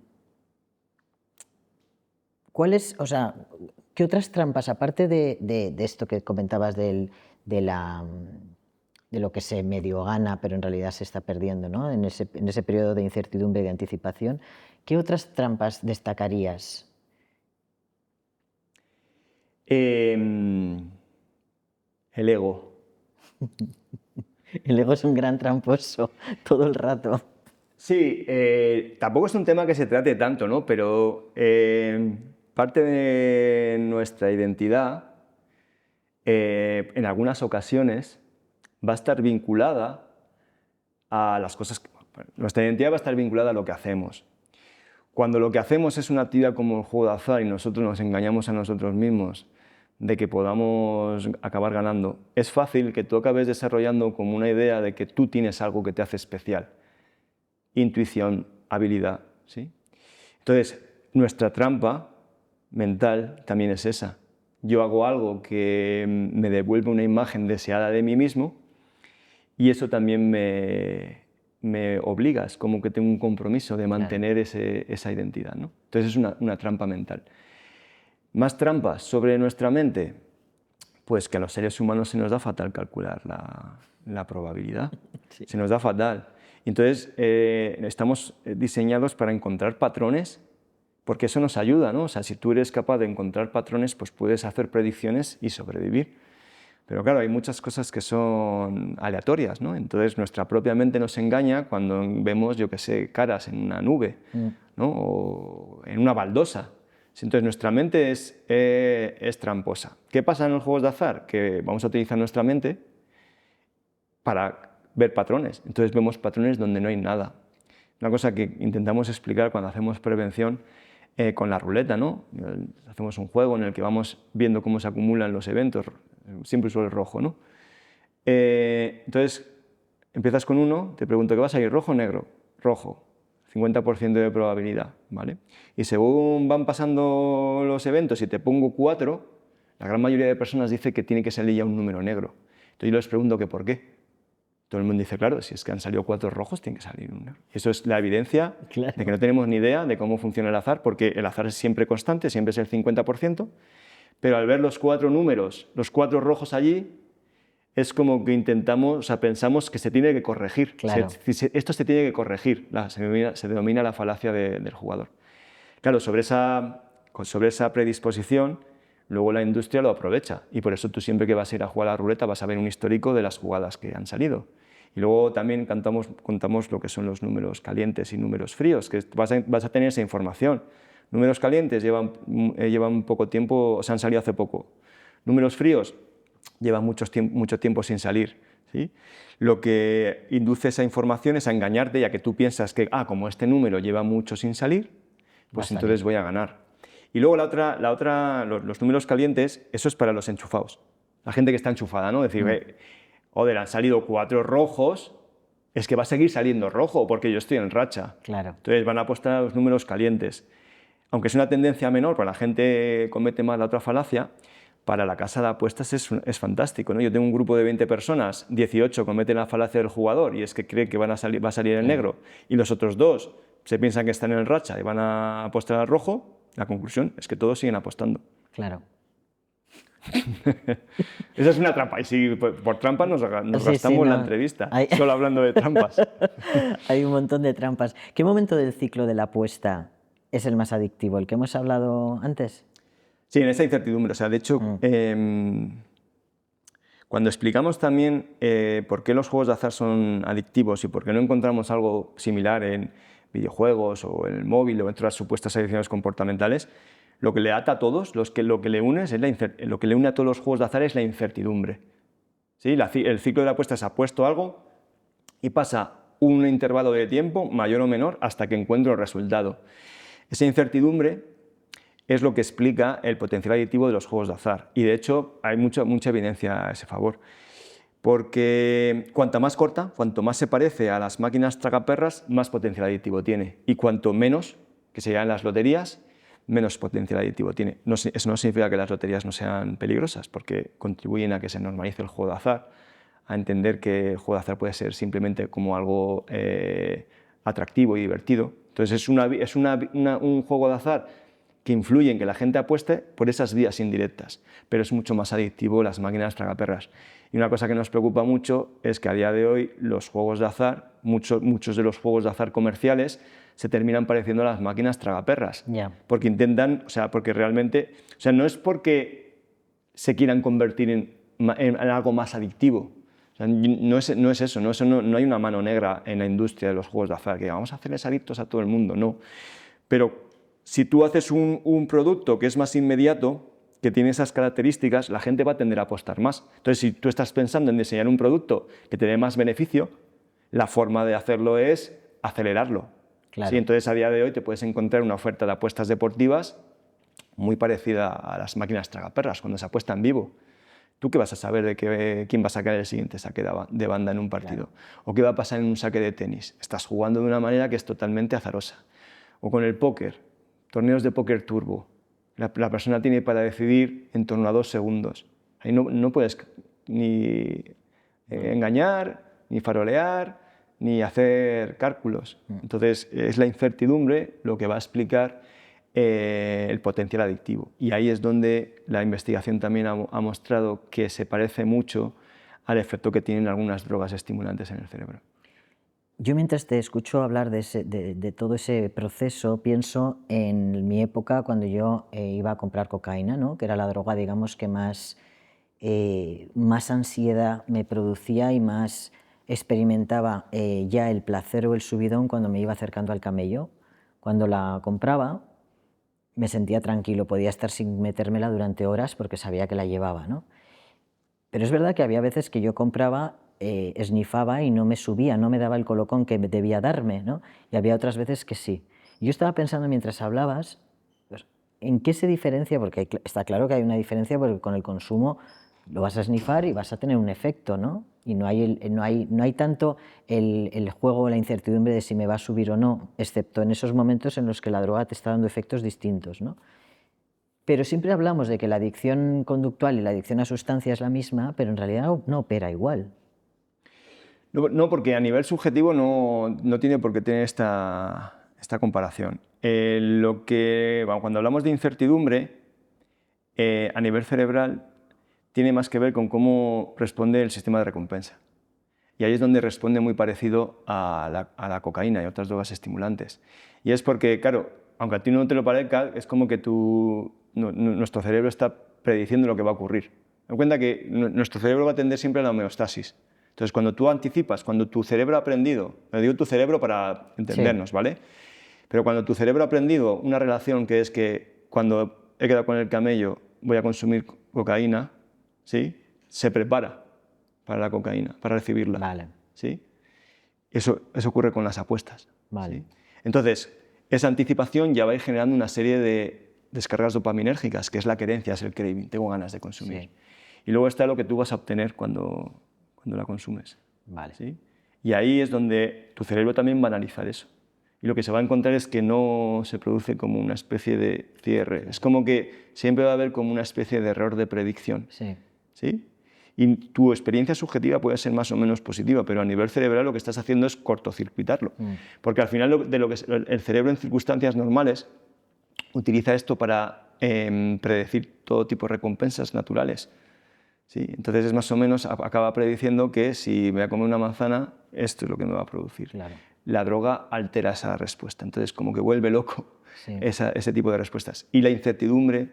otras trampas, aparte de esto que comentabas de lo que se medio gana, pero en realidad se está perdiendo, ¿no? En ese periodo de incertidumbre y de anticipación, ¿qué otras trampas destacarías? El ego. El ego es un gran tramposo todo el rato. Sí, tampoco es un tema que se trate tanto, ¿no? Pero parte de nuestra identidad, en algunas ocasiones, va a estar vinculada a las cosas que... Nuestra identidad va a estar vinculada a lo que hacemos. Cuando lo que hacemos es una actividad como el juego de azar y nosotros nos engañamos a nosotros mismos de que podamos acabar ganando, es fácil que tú acabes desarrollando como una idea de que tú tienes algo que te hace especial. Intuición, habilidad, ¿sí? Entonces, nuestra trampa mental también es esa. Yo hago algo que me devuelve una imagen deseada de mí mismo y eso también me obliga, es como que tengo un compromiso de mantener esa identidad, ¿no? Entonces es una trampa mental. ¿Más trampas sobre nuestra mente? Pues que a los seres humanos se nos da fatal calcular la probabilidad, sí. Se nos da fatal. Entonces estamos diseñados para encontrar patrones, porque eso nos ayuda, ¿no? O sea, si tú eres capaz de encontrar patrones, pues puedes hacer predicciones y sobrevivir. Pero claro, hay muchas cosas que son aleatorias, ¿no? Entonces nuestra propia mente nos engaña cuando vemos, yo qué sé, caras en una nube, ¿no? O en una baldosa. Entonces nuestra mente es tramposa. ¿Qué pasa en los juegos de azar? Que vamos a utilizar nuestra mente para ver patrones. Entonces vemos patrones donde no hay nada. Una cosa que intentamos explicar cuando hacemos prevención con la ruleta, ¿no? Hacemos un juego en el que vamos viendo cómo se acumulan los eventos, siempre suele el rojo, ¿no? Entonces empiezas con 1, te pregunto, ¿qué vas a ir, rojo o negro? Rojo. 50% de probabilidad, ¿vale? Y según van pasando los eventos y te pongo 4, la gran mayoría de personas dice que tiene que salir ya un número negro. Entonces yo les pregunto que por qué. Todo el mundo dice, claro, si es que han salido 4 rojos, tiene que salir un negro. Y eso es la evidencia de que no tenemos ni idea de cómo funciona el azar, porque el azar es siempre constante, siempre es el 50%, pero al ver los 4 números, los 4 rojos allí, es como que intentamos, o sea, pensamos que se tiene que corregir. Claro. Esto se tiene que corregir, se denomina la falacia del jugador. Claro, sobre esa predisposición, luego la industria lo aprovecha y por eso tú siempre que vas a ir a jugar a la ruleta vas a ver un histórico de las jugadas que han salido. Y luego también contamos lo que son los números calientes y números fríos, que vas a tener esa información. Números calientes llevan poco tiempo, o sea, han salido hace poco. Números fríos llevan mucho tiempo sin salir, ¿sí? Lo que induce esa información es a engañarte, ya que tú piensas que, como este número lleva mucho sin salir, pues entonces voy a ganar. Y luego los números calientes, eso es para los enchufados. La gente que está enchufada, ¿no? Decir, joder, han salido 4 rojos, es que va a seguir saliendo rojo porque yo estoy en racha. Claro. Entonces van a apostar a los números calientes. Aunque es una tendencia menor, para la gente comete más la otra falacia, para la casa de apuestas es fantástico, ¿no? Yo tengo un grupo de 20 personas, 18 cometen la falacia del jugador y es que creen que va a salir el negro, y los otros 2 se piensan que están en racha y van a apostar al rojo. La conclusión es que todos siguen apostando. Claro. Esa es una trampa, y si por trampa nos gastamos la entrevista, solo hablando de trampas. Hay un montón de trampas. ¿Qué momento del ciclo de la apuesta es el más adictivo? ¿El que hemos hablado antes? Sí, en esa incertidumbre. O sea, de hecho, cuando explicamos también por qué los juegos de azar son adictivos y por qué no encontramos algo similar en videojuegos o en el móvil o en otras supuestas adicciones comportamentales, lo que le ata a todos, lo que le une a todos los juegos de azar es la incertidumbre. ¿Sí? El ciclo de la apuesta es apuesto algo y pasa un intervalo de tiempo, mayor o menor, hasta que encuentro el resultado. Esa incertidumbre es lo que explica el potencial adictivo de los juegos de azar. Y de hecho hay mucha evidencia a ese favor. Porque cuanto más corta, cuanto más se parece a las máquinas tragaperras, más potencial adictivo tiene. Y cuanto menos, que serían las loterías, menos potencial adictivo tiene. Eso no significa que las loterías no sean peligrosas, porque contribuyen a que se normalice el juego de azar, a entender que el juego de azar puede ser simplemente como algo atractivo y divertido. Entonces es un juego de azar que influye en que la gente apueste por esas vías indirectas, pero es mucho más adictivo las máquinas tragaperras. Y una cosa que nos preocupa mucho es que a día de hoy los juegos de azar, muchos de los juegos de azar comerciales, se terminan pareciendo a las máquinas tragaperras, porque intentan, porque realmente, no es porque se quieran convertir en algo más adictivo. No es eso, no hay una mano negra en la industria de los juegos de azar, que vamos a hacerles adictos a todo el mundo, no. Pero si tú haces un producto que es más inmediato, que tiene esas características, la gente va a tender a apostar más. Entonces, si tú estás pensando en diseñar un producto que te dé más beneficio, la forma de hacerlo es acelerarlo. Claro. ¿Sí? Entonces, a día de hoy te puedes encontrar una oferta de apuestas deportivas muy parecida a las máquinas tragaperras, cuando se apuesta en vivo. ¿Tú qué vas a saber de quién va a sacar el siguiente saque de banda en un partido? Claro. ¿O qué va a pasar en un saque de tenis? Estás jugando de una manera que es totalmente azarosa. O con el póker, torneos de póker turbo. La persona tiene para decidir en torno a 2 segundos. Ahí no puedes ni engañar, ni farolear, ni hacer cálculos. Entonces, es la incertidumbre lo que va a explicar el potencial adictivo. Y ahí es donde la investigación también ha mostrado que se parece mucho al efecto que tienen algunas drogas estimulantes en el cerebro. Yo mientras te escucho hablar de todo ese proceso, pienso en mi época cuando yo iba a comprar cocaína, ¿no? Que era la droga, digamos, que más ansiedad me producía y más experimentaba ya el placer o el subidón cuando me iba acercando al camello. Cuando la compraba me sentía tranquilo, podía estar sin metérmela durante horas porque sabía que la llevaba, ¿no? Pero es verdad que había veces que yo compraba, esnifaba y no me subía, no me daba el colocón que debía darme, ¿no? Y había otras veces que sí. Yo estaba pensando mientras hablabas, pues, ¿en qué se diferencia? Porque está claro que hay una diferencia porque con el consumo lo vas a esnifar y vas a tener un efecto, ¿no? Y no hay tanto el juego o la incertidumbre de si me va a subir o no, excepto en esos momentos en los que la droga te está dando efectos distintos, ¿no? Pero siempre hablamos de que la adicción conductual y la adicción a sustancia es la misma, pero en realidad no opera igual. No, porque a nivel subjetivo no tiene por qué tener esta comparación. Cuando hablamos de incertidumbre, a nivel cerebral, tiene más que ver con cómo responde el sistema de recompensa. Y ahí es donde responde muy parecido a la cocaína y otras drogas estimulantes. Y es porque, claro, aunque a ti no te lo parezca, es como que nuestro cerebro está prediciendo lo que va a ocurrir. Ten en cuenta que nuestro cerebro va a tender siempre a la homeostasis. Entonces, cuando tú anticipas, cuando tu cerebro ha aprendido, me digo tu cerebro para entendernos, sí, ¿vale? Pero cuando tu cerebro ha aprendido una relación que es que cuando he quedado con el camello voy a consumir cocaína, ¿sí? Se prepara para la cocaína, para recibirla. Vale. ¿Sí? Eso ocurre con las apuestas. Vale. ¿Sí? Entonces, esa anticipación ya va a ir generando una serie de descargas dopaminérgicas, que es la querencia, es el craving, tengo ganas de consumir. Sí. Y luego está lo que tú vas a obtener cuando la consumes. Vale. ¿Sí? Y ahí es donde tu cerebro también va a analizar eso. Y lo que se va a encontrar es que no se produce como una especie de cierre. Es como que siempre va a haber como una especie de error de predicción. Sí. ¿Sí? Y tu experiencia subjetiva puede ser más o menos positiva, pero a nivel cerebral lo que estás haciendo es cortocircuitarlo. Porque al final el cerebro en circunstancias normales utiliza esto para predecir todo tipo de recompensas naturales. ¿Sí? Entonces es más o menos, acaba prediciendo que si me voy a comer una manzana, esto es lo que me va a producir. Claro. La droga altera esa respuesta, entonces como que vuelve loco, sí, ese tipo de respuestas. Y la incertidumbre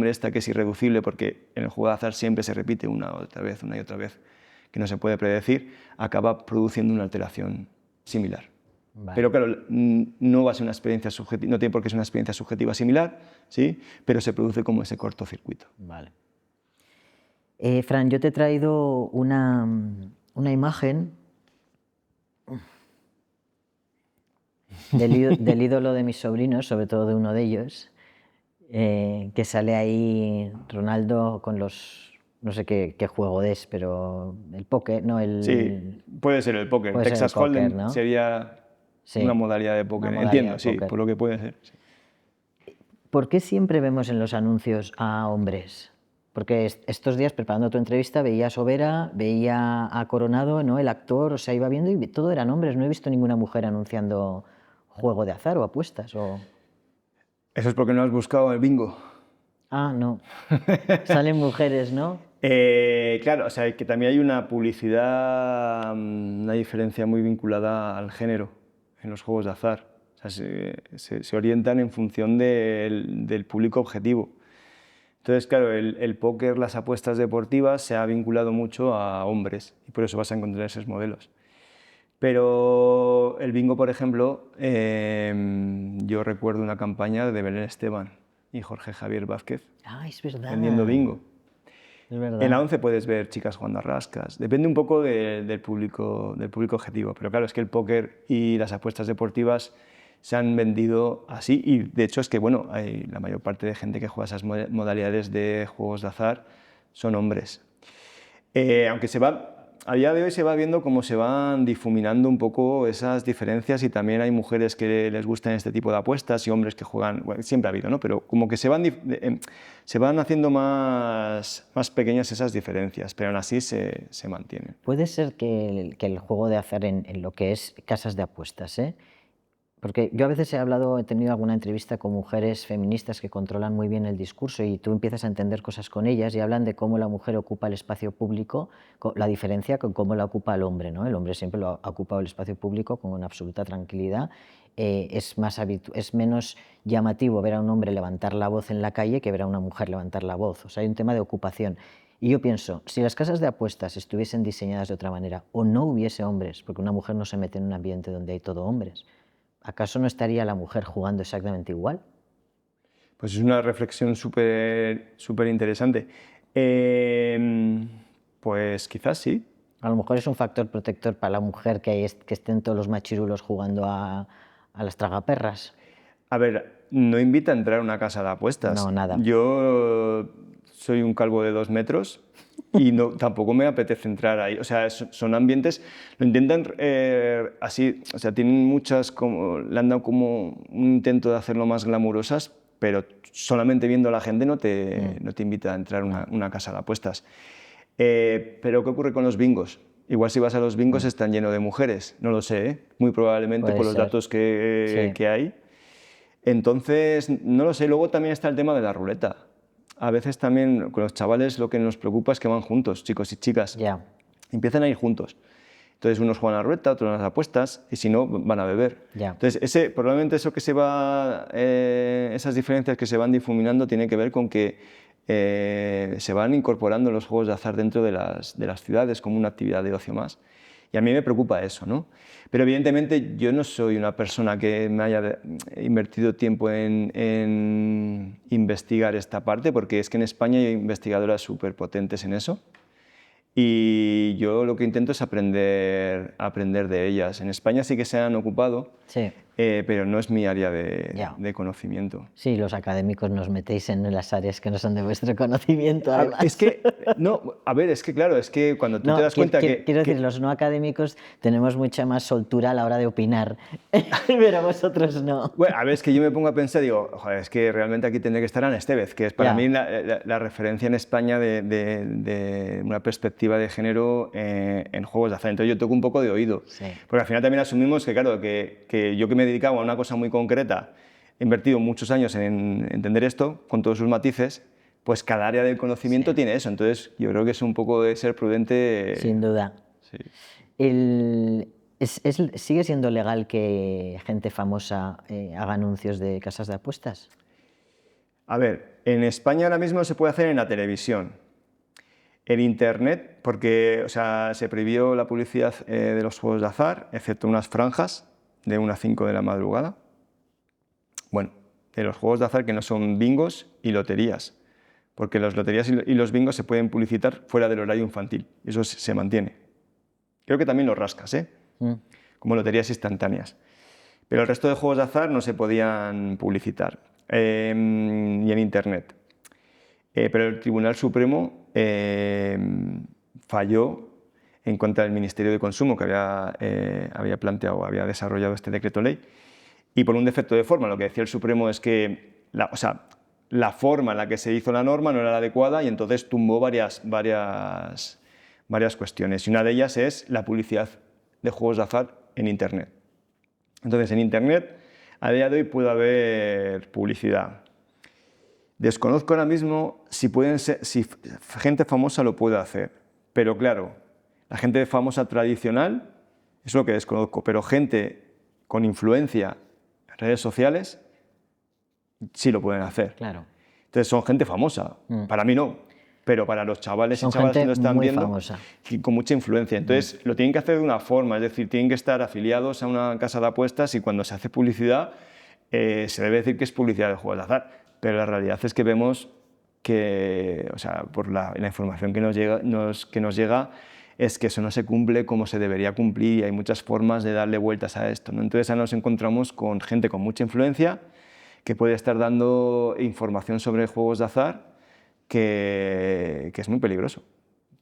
esta que es irreducible, porque en el juego de azar siempre se repite una y otra vez, que no se puede predecir, acaba produciendo una alteración similar. Vale. Pero claro, no va a ser una experiencia subjetiva, no tiene por qué ser una experiencia subjetiva similar, ¿sí? Pero se produce como ese cortocircuito. Vale. Fran, yo te he traído una imagen del ídolo de mis sobrinos, sobre todo de uno de ellos, que sale ahí Ronaldo con los, no sé qué juego es, pero el póker, no el... Sí, puede ser el póker. Texas Hold'em, ¿no? Sería sí, una modalidad de póker. Entiendo, sí, póker. Por lo que puede ser. Sí. ¿Por qué siempre vemos en los anuncios a hombres? Porque estos días, preparando tu entrevista, veía a Sobera, veía a Coronado, ¿no? El actor, o sea, iba viendo y todo eran hombres. No he visto ninguna mujer anunciando juego de azar o apuestas. Eso es porque no has buscado el bingo. Ah, no. Salen mujeres, ¿no? Claro, o sea, que también hay una publicidad, una diferencia muy vinculada al género en los juegos de azar. O sea, se orientan en función del público objetivo. Entonces, claro, el póker, las apuestas deportivas se ha vinculado mucho a hombres y por eso vas a encontrar esos modelos. Pero el bingo, por ejemplo, yo recuerdo una campaña de Belén Esteban y Jorge Javier Vázquez Es verdad. vendiendo bingo. Es verdad. En la 11 puedes ver chicas jugando a rascas. Depende un poco del público objetivo. Pero claro, es que el póker y las apuestas deportivas se han vendido así. Y de hecho es que bueno, la mayor parte de gente que juega esas modalidades de juegos de azar son hombres. Aunque a día de hoy se va viendo cómo se van difuminando un poco esas diferencias y también hay mujeres que les gustan este tipo de apuestas y hombres que juegan, bueno, siempre ha habido, ¿no? Pero como que se van haciendo más pequeñas esas diferencias, pero aún así se mantienen. Puede ser que el juego de azar en lo que es casas de apuestas, porque yo a veces he tenido alguna entrevista con mujeres feministas que controlan muy bien el discurso y tú empiezas a entender cosas con ellas y hablan de cómo la mujer ocupa el espacio público, la diferencia con cómo la ocupa el hombre, ¿no? El hombre siempre lo ha ocupado el espacio público con una absoluta tranquilidad. Es menos llamativo ver a un hombre levantar la voz en la calle que ver a una mujer levantar la voz. O sea, hay un tema de ocupación. Y yo pienso, si las casas de apuestas estuviesen diseñadas de otra manera o no hubiese hombres, porque una mujer no se mete en un ambiente donde hay todo hombres, ¿acaso no estaría la mujer jugando exactamente igual? Pues es una reflexión súper interesante. Pues quizás sí. A lo mejor es un factor protector para la mujer que estén todos los machirulos jugando a las tragaperras. A ver, no invita a entrar a una casa de apuestas. No, nada. Yo soy un calvo de 2 metros y tampoco me apetece entrar ahí. O sea, son ambientes, lo intentan así, o sea, tienen le han dado como un intento de hacerlo más glamurosas, pero solamente viendo a la gente no te invita a entrar a una casa de apuestas. Pero ¿qué ocurre con los bingos? Igual si vas a los bingos están llenos de mujeres, no lo sé, muy probablemente Puede por los ser. datos que Sí. hay. Entonces, no lo sé, luego también está el tema de la ruleta. A veces también con los chavales lo que nos preocupa es que van juntos, chicos y chicas. Ya. Empiezan a ir juntos. Entonces unos juegan a la ruleta, otros a las apuestas y si no, van a beber. Ya. Entonces, probablemente eso esas diferencias que se van difuminando tiene que ver con que se van incorporando los juegos de azar dentro de las ciudades como una actividad de ocio más. Y a mí me preocupa eso, ¿no? Pero evidentemente yo no soy una persona que me haya invertido tiempo en investigar esta parte, porque es que en España hay investigadoras súper potentes en eso. Y yo lo que intento es aprender de ellas. En España sí que se han ocupado, Sí. pero no es mi área Ya. de conocimiento. Sí, los académicos nos metéis en las áreas que no son de vuestro conocimiento, además. Es que, no, a ver, es que claro, es que cuando tú te das cuenta que... Quiero decir, los no académicos tenemos mucha más soltura a la hora de opinar, pero vosotros no. Bueno, a ver, es que yo me pongo a pensar, digo, joder, es que realmente aquí tendría que estar Ana Estevez, que es para mí la referencia en España de una perspectiva de género en juegos de azar. Entonces yo toco un poco de oído. Sí. Porque al final también asumimos que, claro, que yo que me dedicaba a una cosa muy concreta, he invertido muchos años en entender esto, con todos sus matices, pues cada área del conocimiento tiene eso. Entonces yo creo que es un poco de ser prudente. Sin duda. Sí. ¿Sigue siendo legal que gente famosa haga anuncios de casas de apuestas? A ver, en España ahora mismo se puede hacer en la televisión, en Internet, porque o sea, se prohibió la publicidad de los juegos de azar, excepto unas franjas de 1 a 5 de la madrugada. Bueno, de los juegos de azar que no son bingos y loterías, porque las loterías y los bingos se pueden publicitar fuera del horario infantil, y eso se mantiene. Creo que también los rascas, como loterías instantáneas. Pero el resto de juegos de azar no se podían publicitar, ni en Internet. Pero el Tribunal Supremo falló en contra del Ministerio de Consumo, que había desarrollado este decreto ley, y por un defecto de forma. Lo que decía el Supremo es que la forma en la que se hizo la norma no era la adecuada y entonces tumbó varias cuestiones. Y una de ellas es la publicidad de juegos de azar en Internet. Entonces, en Internet, a día de hoy puede haber publicidad. Desconozco ahora mismo si gente famosa lo puede hacer, pero claro, la gente famosa tradicional es lo que desconozco, pero gente con influencia en redes sociales sí lo pueden hacer. Claro. Entonces son gente famosa, para mí no, pero para los chavales Son y chavalas que gente lo están muy viendo, famosa. y con mucha influencia. Entonces, lo tienen que hacer de una forma, es decir, tienen que estar afiliados a una casa de apuestas y cuando se hace publicidad, se debe decir que es publicidad de juegos de azar, pero la realidad es que vemos que, o sea, por la información que nos llega, es que eso no se cumple como se debería cumplir y hay muchas formas de darle vueltas a esto, ¿no? Entonces, ahora nos encontramos con gente con mucha influencia que puede estar dando información sobre juegos de azar que es muy peligroso,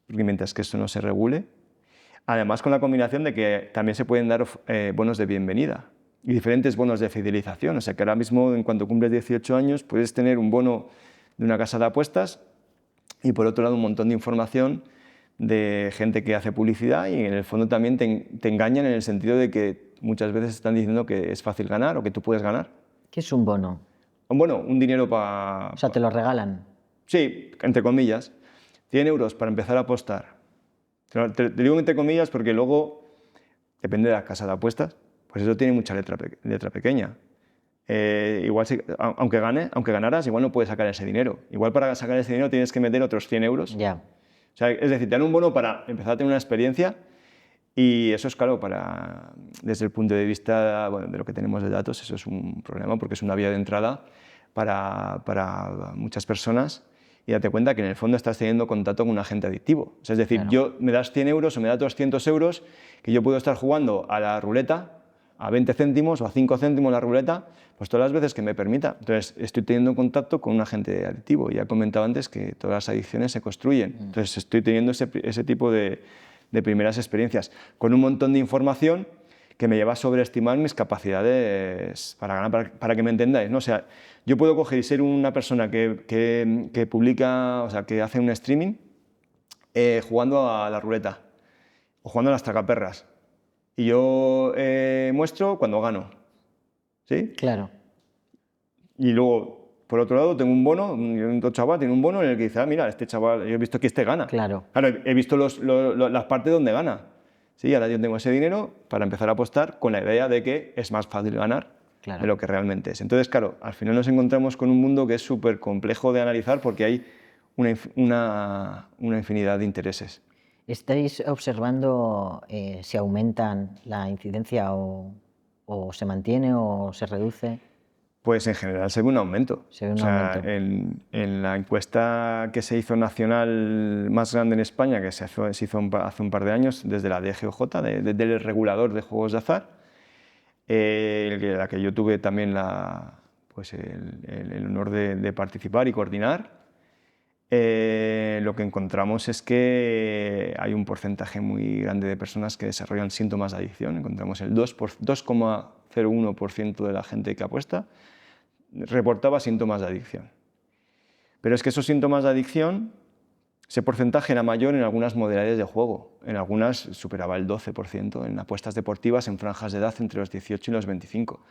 porque mientras que esto no se regule, además con la combinación de que también se pueden dar bonos de bienvenida y diferentes bonos de fidelización, o sea que ahora mismo en cuanto cumples 18 años puedes tener un bono de una casa de apuestas y por otro lado un montón de información de gente que hace publicidad y en el fondo también te engañan en el sentido de que muchas veces están diciendo que es fácil ganar o que tú puedes ganar. ¿Qué es un bono? Bueno, un dinero para... O sea, te lo regalan. Sí, entre comillas. 100 euros para empezar a apostar. Te digo entre comillas porque luego, depende de la casa de apuestas, pues eso tiene mucha letra pequeña. Igual, aunque ganaras, igual no puedes sacar ese dinero. Igual para sacar ese dinero tienes que meter otros 100 euros. Ya. O sea, es decir, te dan un bono para empezar a tener una experiencia y eso es claro, desde el punto de vista de lo que tenemos de datos, eso es un problema porque es una vía de entrada para muchas personas y date cuenta que en el fondo estás teniendo contacto con un agente adictivo. O sea, es decir, Claro. me das 100 euros o me das 200 euros que yo puedo estar jugando a la ruleta a 20 céntimos o a 5 céntimos la ruleta, pues todas las veces que me permita. Entonces, estoy teniendo contacto con un agente adictivo. Ya he comentado antes que todas las adicciones se construyen. Entonces, estoy teniendo ese tipo de primeras experiencias, con un montón de información que me lleva a sobreestimar mis capacidades para ganar, para que me entendáis, ¿no? O sea, yo puedo coger y ser una persona que publica, o sea, que hace un streaming jugando a la ruleta o jugando a las tragaperras. Y yo muestro cuando gano, ¿sí? Claro. Y luego, por otro lado, tengo un bono, otro chaval tiene un bono en el que dice, mira, este chaval, yo he visto que este gana. Claro. Claro, he visto las partes donde gana. Sí, ahora yo tengo ese dinero para empezar a apostar con la idea de que es más fácil ganar de lo que realmente es. Entonces, claro, al final nos encontramos con un mundo que es súper complejo de analizar porque hay una infinidad de intereses. ¿Estáis observando si aumentan la incidencia o se mantiene o se reduce? Pues en general se ve un aumento. Se ve un aumento. En la encuesta que se hizo nacional más grande en España, que se hizo hace un par de años, desde la DGOJ, del regulador de juegos de azar, la que yo tuve también el honor de participar y coordinar, lo que encontramos es que hay un porcentaje muy grande de personas que desarrollan síntomas de adicción. Encontramos el 2,01% de la gente que apuesta reportaba síntomas de adicción. Pero es que esos síntomas de adicción, ese porcentaje era mayor en algunas modalidades de juego. En algunas superaba el 12%, en apuestas deportivas en franjas de edad entre los 18 y los 25.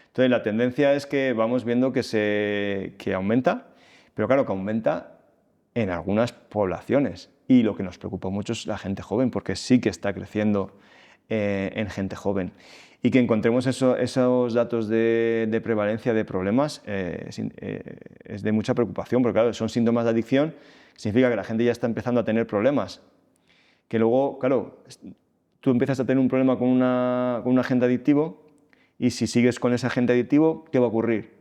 Entonces la tendencia es que vamos viendo que aumenta, pero claro que aumenta en algunas poblaciones. Y lo que nos preocupa mucho es la gente joven, porque sí que está creciendo en gente joven. Y que encontremos esos datos de prevalencia de problemas es de mucha preocupación, porque claro, son síntomas de adicción, significa que la gente ya está empezando a tener problemas. Que luego, claro, tú empiezas a tener un problema con un agente adictivo y si sigues con ese agente adictivo, ¿qué va a ocurrir?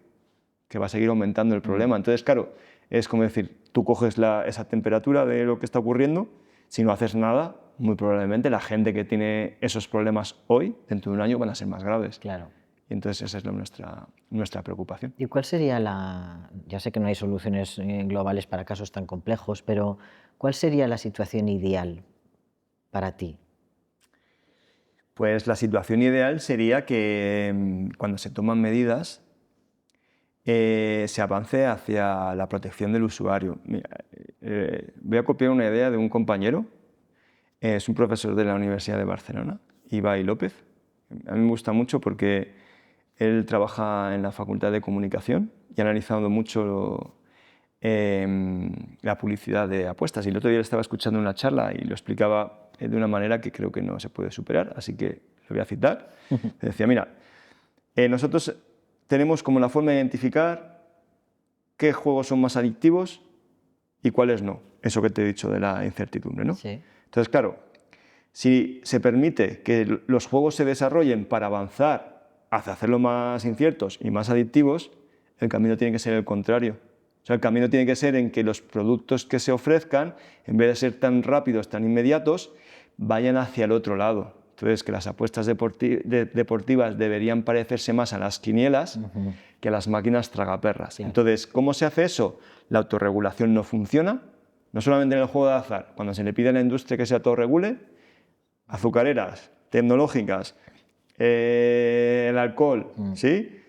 Que va a seguir aumentando el problema. Entonces, claro, es como decir, tú coges esa temperatura de lo que está ocurriendo, si no haces nada, muy probablemente la gente que tiene esos problemas hoy, dentro de un año, van a ser más graves. Claro. Y entonces esa es nuestra preocupación. ¿Y cuál sería ya sé que no hay soluciones globales para casos tan complejos, pero ¿cuál sería la situación ideal para ti? Pues la situación ideal sería que cuando se toman medidas se avance hacia la protección del usuario. Mira, voy a copiar una idea de un compañero, es un profesor de la Universidad de Barcelona, Ibai López. A mí me gusta mucho porque él trabaja en la Facultad de Comunicación y ha analizado mucho la publicidad de apuestas. Y el otro día le estaba escuchando una charla y lo explicaba de una manera que creo que no se puede superar, así que lo voy a citar. Decía, mira, nosotros tenemos como la forma de identificar qué juegos son más adictivos y cuáles no. Eso que te he dicho de la incertidumbre, ¿no? Sí. Entonces, claro, si se permite que los juegos se desarrollen para avanzar hacia hacerlos más inciertos y más adictivos, el camino tiene que ser el contrario. O sea, el camino tiene que ser en que los productos que se ofrezcan, en vez de ser tan rápidos, tan inmediatos, vayan hacia el otro lado. Entonces, que las apuestas deportivas deberían parecerse más a las quinielas que a las máquinas tragaperras. Claro. Entonces, ¿cómo se hace eso? La autorregulación no funciona, no solamente en el juego de azar. Cuando se le pide a la industria que se autorregule, azucareras, tecnológicas, el alcohol, ¿sí?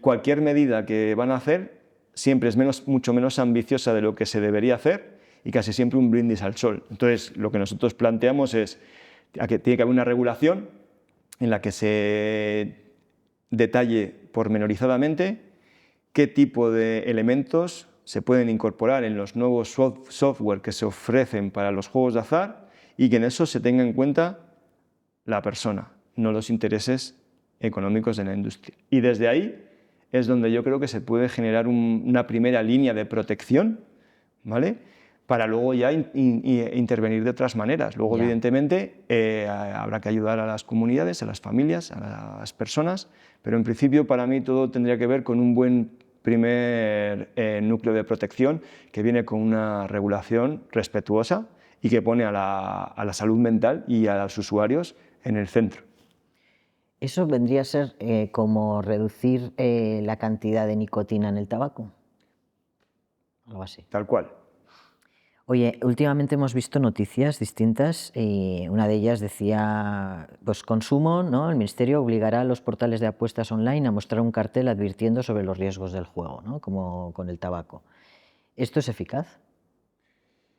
Cualquier medida que van a hacer siempre es mucho menos ambiciosa de lo que se debería hacer y casi siempre un brindis al sol. Entonces, lo que nosotros planteamos es que tiene que haber una regulación en la que se detalle pormenorizadamente qué tipo de elementos se pueden incorporar en los nuevos software que se ofrecen para los juegos de azar y que en eso se tenga en cuenta la persona, no los intereses económicos de la industria. Y desde ahí es donde yo creo que se puede generar una primera línea de protección, ¿vale?, para luego ya intervenir de otras maneras. Luego, evidentemente, habrá que ayudar a las comunidades, a las familias, a las personas, pero en principio para mí todo tendría que ver con un buen primer núcleo de protección que viene con una regulación respetuosa y que pone a la salud mental y a los usuarios en el centro. ¿Eso vendría a ser como reducir la cantidad de nicotina en el tabaco? Algo así. Tal cual. Oye, últimamente hemos visto noticias distintas y una de ellas decía, pues consumo, ¿no? El Ministerio obligará a los portales de apuestas online a mostrar un cartel advirtiendo sobre los riesgos del juego, ¿no?, como con el tabaco. ¿Esto es eficaz?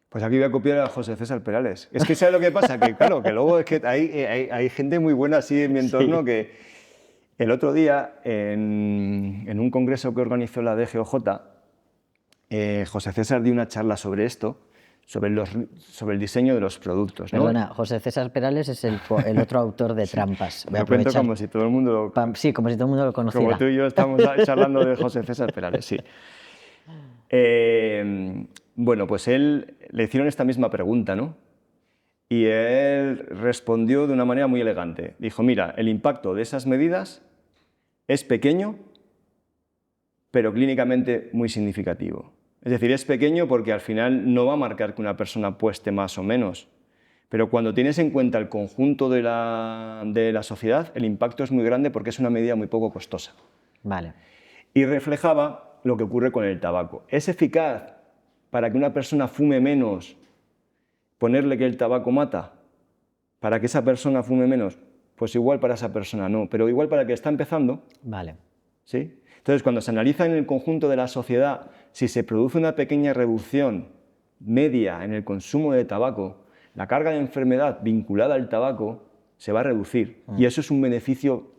Pues aquí voy a copiar a José César Perales. Es que ¿sabes lo que pasa? Que claro, que luego es que hay gente muy buena así en mi entorno que el otro día en un congreso que organizó la DGOJ, José César dio una charla sobre esto, sobre el diseño de los productos, ¿no? Perdona, José César Perales es el otro autor de Trampas. Lo cuento como si todo el mundo Sí, como si todo el mundo lo conociera. Como tú y yo estamos charlando de José César Perales, sí. Bueno, pues le hicieron esta misma pregunta, ¿no? Y él respondió de una manera muy elegante. Dijo, mira, el impacto de esas medidas es pequeño, pero clínicamente muy significativo. Es decir, es pequeño porque al final no va a marcar que una persona apueste más o menos, pero cuando tienes en cuenta el conjunto de la sociedad, el impacto es muy grande porque es una medida muy poco costosa. Vale. Y reflejaba lo que ocurre con el tabaco. ¿Es eficaz para que una persona fume menos ponerle que el tabaco mata? ¿Para que esa persona fume menos? Pues igual para esa persona no, pero igual para el que está empezando. Vale. ¿Sí? Entonces, cuando se analiza en el conjunto de la sociedad, si se produce una pequeña reducción media en el consumo de tabaco, la carga de enfermedad vinculada al tabaco se va a reducir. Y eso es un beneficio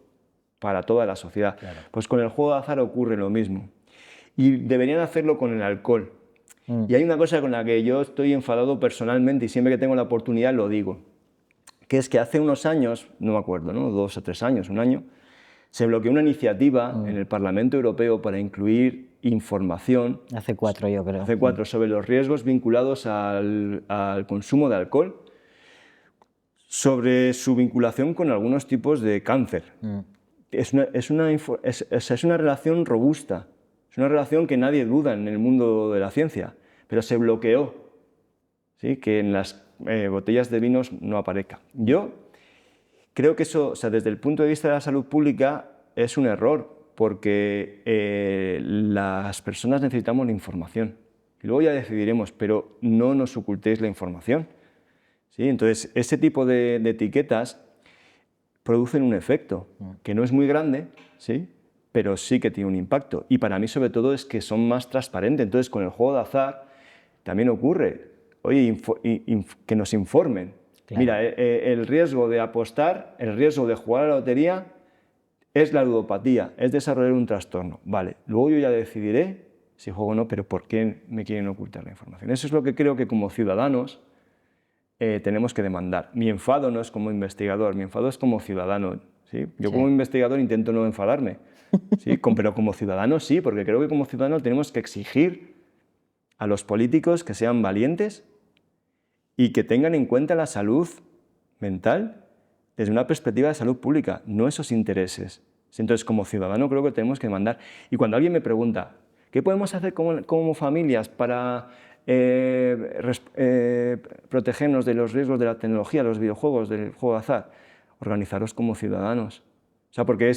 para toda la sociedad. Claro. Pues con el juego de azar ocurre lo mismo. Y deberían hacerlo con el alcohol. Y hay una cosa con la que yo estoy enfadado personalmente y siempre que tengo la oportunidad lo digo, que es que hace unos años, no me acuerdo, ¿no?, 2 o 3 años, un año, se bloqueó una iniciativa en el Parlamento Europeo para incluir información. Hace 4 yo creo. Hace 4, sobre los riesgos vinculados al consumo de alcohol, sobre su vinculación con algunos tipos de cáncer. Es una relación robusta, es una relación que nadie duda en el mundo de la ciencia, pero se bloqueó, ¿sí?, que en las botellas de vinos no aparezca. Yo creo que eso, o sea, desde el punto de vista de la salud pública, es un error, porque las personas necesitamos la información. Y luego ya decidiremos, pero no nos ocultéis la información. ¿Sí? Entonces, ese tipo de etiquetas producen un efecto, que no es muy grande, ¿sí?, pero sí que tiene un impacto. Y para mí, sobre todo, es que son más transparentes. Entonces, con el juego de azar también ocurre. Oye, que nos informen. Claro. Mira, el riesgo de apostar, el riesgo de jugar a la lotería es la ludopatía, es desarrollar un trastorno. Vale, luego yo ya decidiré si juego o no, pero ¿por qué me quieren ocultar la información? Eso es lo que creo que como ciudadanos tenemos que demandar. Mi enfado no es como investigador, mi enfado es como ciudadano. ¿Sí? Yo como investigador intento no enfadarme, ¿sí? Pero como ciudadano sí, porque creo que como ciudadano tenemos que exigir a los políticos que sean valientes y que tengan en cuenta la salud mental desde una perspectiva de salud pública, no esos intereses. Entonces, como ciudadano creo que tenemos que mandar. Y cuando alguien me pregunta, ¿qué podemos hacer como familias para protegernos de los riesgos de la tecnología, los videojuegos, del juego de azar? Organizaros como ciudadanos. O sea, porque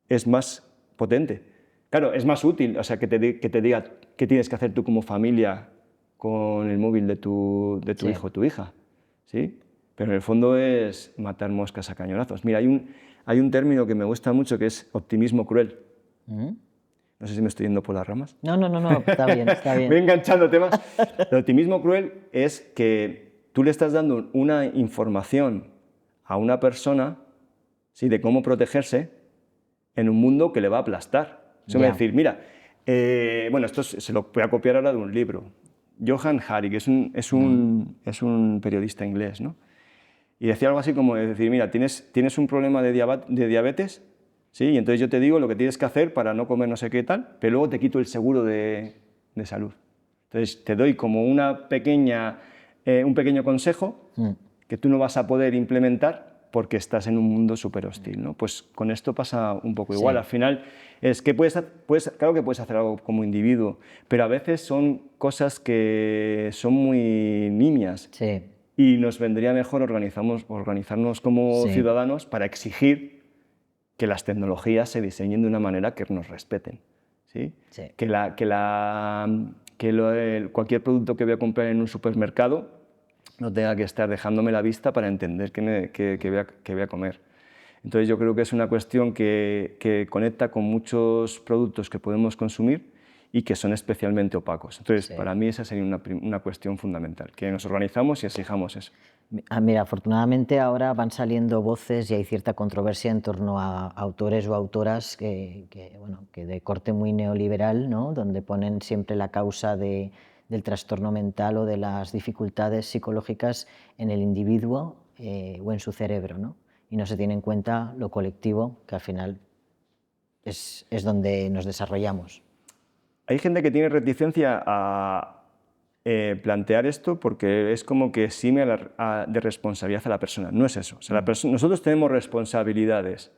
es más potente. Claro, es más útil, o sea, que te diga qué tienes que hacer tú como familia con el móvil de tu hijo o tu hija, ¿sí? Pero en el fondo es matar moscas a cañonazos. Mira, hay un término que me gusta mucho que es optimismo cruel. No sé si me estoy yendo por las ramas. No, está bien, está bien. Voy enganchando temas. El optimismo cruel es que tú le estás dando una información a una persona, ¿sí?, de cómo protegerse en un mundo que le va a aplastar. Eso me va a decir, mira, bueno, esto se lo voy a copiar ahora de un libro. Johann Hari, que es un periodista inglés, ¿no? Y decía algo así como decir, mira, tienes un problema de diabetes, ¿sí? Y entonces yo te digo lo que tienes que hacer para no comer no sé qué tal, pero luego te quito el seguro de salud. Entonces te doy como un pequeño consejo que tú no vas a poder implementar porque estás en un mundo súper hostil, ¿no? Pues con esto pasa un poco igual. Al final es que claro que puedes hacer algo como individuo, pero a veces son cosas que son muy nimias. Sí. Y nos vendría mejor organizarnos como ciudadanos para exigir que las tecnologías se diseñen de una manera que nos respeten, ¿sí? Sí. Cualquier producto que voy a comprar en un supermercado no tenga que estar dejándome la vista para entender qué voy a comer. Entonces yo creo que es una cuestión que conecta con muchos productos que podemos consumir y que son especialmente opacos. Entonces, para mí esa sería una cuestión fundamental, que nos organizamos y exijamos eso. Mira, afortunadamente ahora van saliendo voces y hay cierta controversia en torno a autores o autoras que de corte muy neoliberal, ¿no?, donde ponen siempre la causa del trastorno mental o de las dificultades psicológicas en el individuo o en su cerebro, ¿no? Y no se tiene en cuenta lo colectivo, que al final es donde nos desarrollamos. Hay gente que tiene reticencia a plantear esto porque es como que exime de responsabilidad a la persona. No es eso. O sea, nosotros tenemos responsabilidades,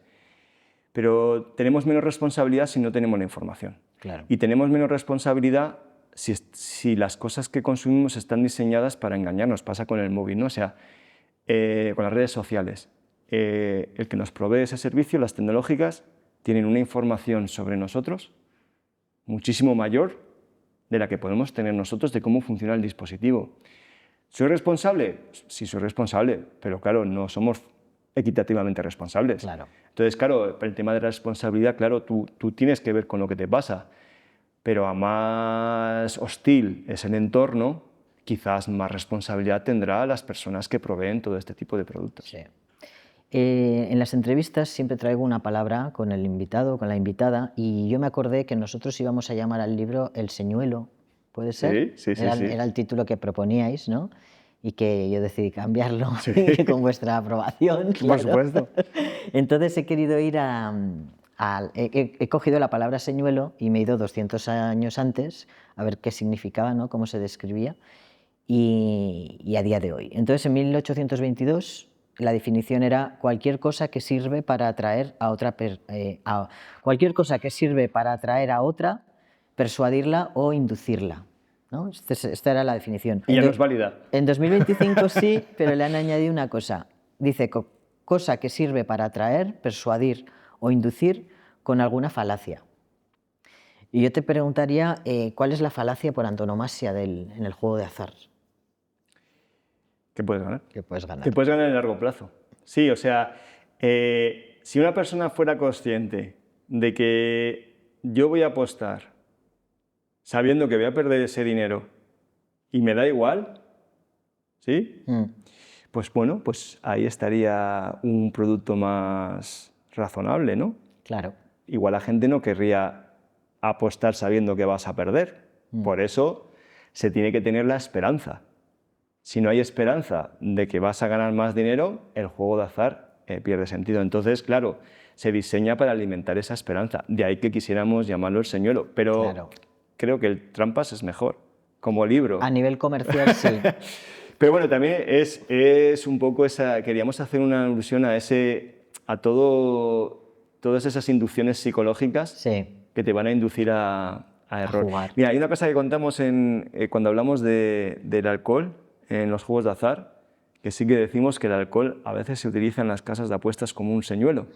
pero tenemos menos responsabilidad si no tenemos la información. Claro. Y tenemos menos responsabilidad si las cosas que consumimos están diseñadas para engañarnos. Pasa con el móvil, ¿no? O sea, con las redes sociales. El que nos provee ese servicio, las tecnológicas, tienen una información sobre nosotros muchísimo mayor de la que podemos tener nosotros de cómo funciona el dispositivo. ¿Soy responsable? Sí, soy responsable, pero claro, no somos equitativamente responsables. Claro. Entonces, claro, el tema de la responsabilidad, claro, tú tienes que ver con lo que te pasa, pero a más hostil es el entorno, quizás más responsabilidad tendrá las personas que proveen todo este tipo de productos. Sí. En las entrevistas siempre traigo una palabra con el invitado, con la invitada, y yo me acordé que nosotros íbamos a llamar al libro El señuelo, ¿puede ser? Sí. Era el título que proponíais, ¿no? Y que yo decidí cambiarlo con vuestra aprobación. Claro. Por supuesto. Entonces he querido ir he cogido la palabra señuelo y me he ido 200 años antes a ver qué significaba, ¿no?, cómo se describía, y a día de hoy. Entonces, en 1822... la definición era cualquier cosa que sirve para atraer a otra, persuadirla o inducirla, ¿no? Esta era la definición. Y ya no es válida. En 2025 sí, pero le han añadido una cosa. Dice cosa que sirve para atraer, persuadir o inducir con alguna falacia. Y yo te preguntaría, ¿cuál es la falacia por antonomasia en el juego de azar? ¿Qué puedes ganar? Que puedes ganar. Que puedes ganar en el largo plazo. Sí, o sea, si una persona fuera consciente de que yo voy a apostar sabiendo que voy a perder ese dinero y me da igual, ¿sí? Pues bueno, pues ahí estaría un producto más razonable, ¿no? Claro. Igual la gente no querría apostar sabiendo que vas a perder. Por eso se tiene que tener la esperanza. Si no hay esperanza de que vas a ganar más dinero, el juego de azar pierde sentido. Entonces, claro, se diseña para alimentar esa esperanza. De ahí que quisiéramos llamarlo el señuelo. Pero creo que el trampas es mejor. como libro. A nivel comercial, sí. Pero bueno, también es un poco esa, queríamos hacer una alusión a todas esas inducciones psicológicas Sí. que te van a inducir a error. jugar. Mira, hay una cosa que contamos cuando hablamos del alcohol en los juegos de azar, que sí que decimos que el alcohol a veces se utiliza en las casas de apuestas como un señuelo.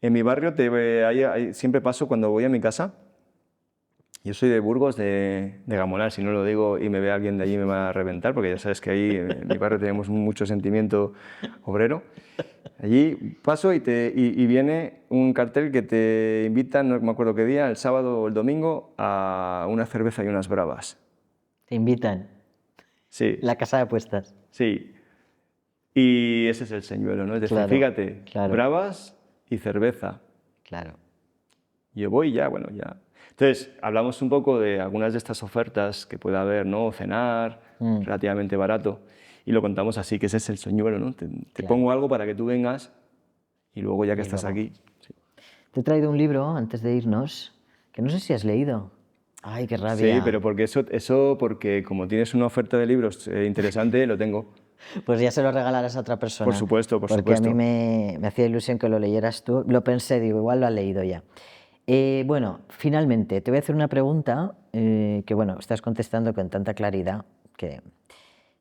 En mi barrio siempre paso cuando voy a mi casa. Yo soy de Burgos, de Gamonal, si no lo digo y me ve alguien de allí me va a reventar, porque ya sabes que ahí en mi barrio tenemos mucho sentimiento obrero. Allí paso y viene un cartel que te invita, no me acuerdo qué día, el sábado o el domingo, a una cerveza y unas bravas. Te invitan. Sí. La casa de apuestas. Sí. Y ese es el señuelo, ¿no? Es decir, fíjate, bravas y cerveza. Claro. Yo voy ya, bueno, ya. Entonces, hablamos un poco de algunas de estas ofertas que puede haber, ¿no? Cenar, relativamente barato, y lo contamos así, que ese es el señuelo, ¿no? Te pongo algo para que tú vengas y luego ya que estás aquí. Sí. Te he traído un libro, antes de irnos, que no sé si has leído. ¡Ay, qué rabia! Sí, pero porque porque como tienes una oferta de libros interesante, lo tengo. Pues ya se lo regalarás a otra persona. Por supuesto, por supuesto. Porque a mí me hacía ilusión que lo leyeras tú. Lo pensé, digo, igual lo has leído ya. Bueno, finalmente, te voy a hacer una pregunta que, bueno, estás contestando con tanta claridad que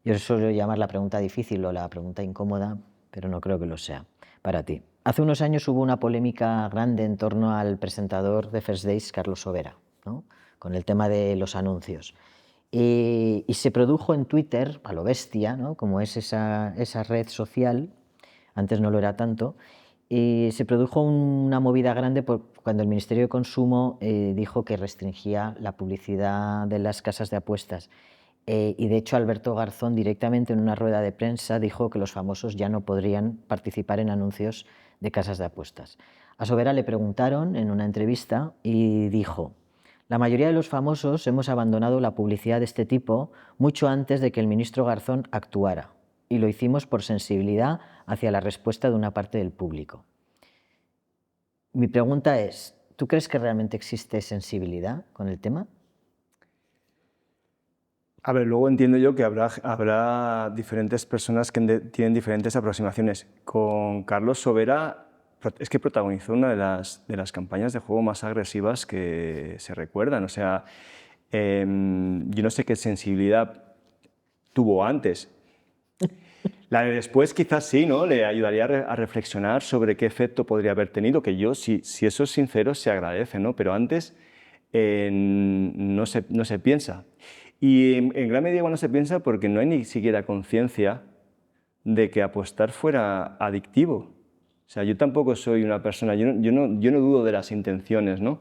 yo suelo llamar la pregunta difícil o la pregunta incómoda, pero no creo que lo sea para ti. Hace unos años hubo una polémica grande en torno al presentador de First Days, Carlos Sobera, ¿no? Con el tema de los anuncios. Y se produjo en Twitter, a lo bestia, ¿no? Como es esa red social, antes no lo era tanto, se produjo una movida grande cuando el Ministerio de Consumo dijo que restringía la publicidad de las casas de apuestas. Y de hecho Alberto Garzón directamente en una rueda de prensa dijo que los famosos ya no podrían participar en anuncios de casas de apuestas. A Sobera le preguntaron en una entrevista y dijo: la mayoría de los famosos hemos abandonado la publicidad de este tipo mucho antes de que el ministro Garzón actuara, y lo hicimos por sensibilidad hacia la respuesta de una parte del público. Mi pregunta es, ¿tú crees que realmente existe sensibilidad con el tema? A ver, luego entiendo yo que habrá diferentes personas que tienen diferentes aproximaciones. Con Carlos Sobera es que protagonizó una de las campañas de juego más agresivas que se recuerdan. O sea, yo no sé qué sensibilidad tuvo antes. La de después quizás sí, ¿no? Le ayudaría a reflexionar sobre qué efecto podría haber tenido, que yo, si eso es sincero, se agradece, ¿no? Pero antes no se piensa. Y en gran medida no se piensa porque no hay ni siquiera conciencia de que apostar fuera adictivo. O sea, yo tampoco soy una persona, yo no dudo de las intenciones, ¿no?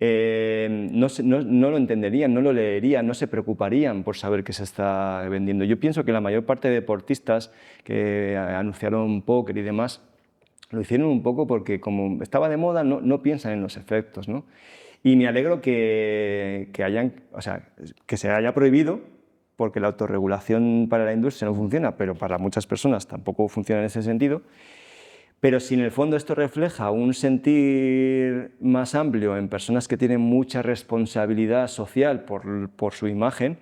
No lo entenderían, no lo leerían, no se preocuparían por saber qué se está vendiendo. Yo pienso que la mayor parte de deportistas que anunciaron póker y demás lo hicieron un poco porque como estaba de moda no piensan en los efectos, ¿no? Y me alegro que se haya prohibido, porque la autorregulación para la industria no funciona, pero para muchas personas tampoco funciona en ese sentido. Pero si en el fondo esto refleja un sentir más amplio en personas que tienen mucha responsabilidad social por su imagen,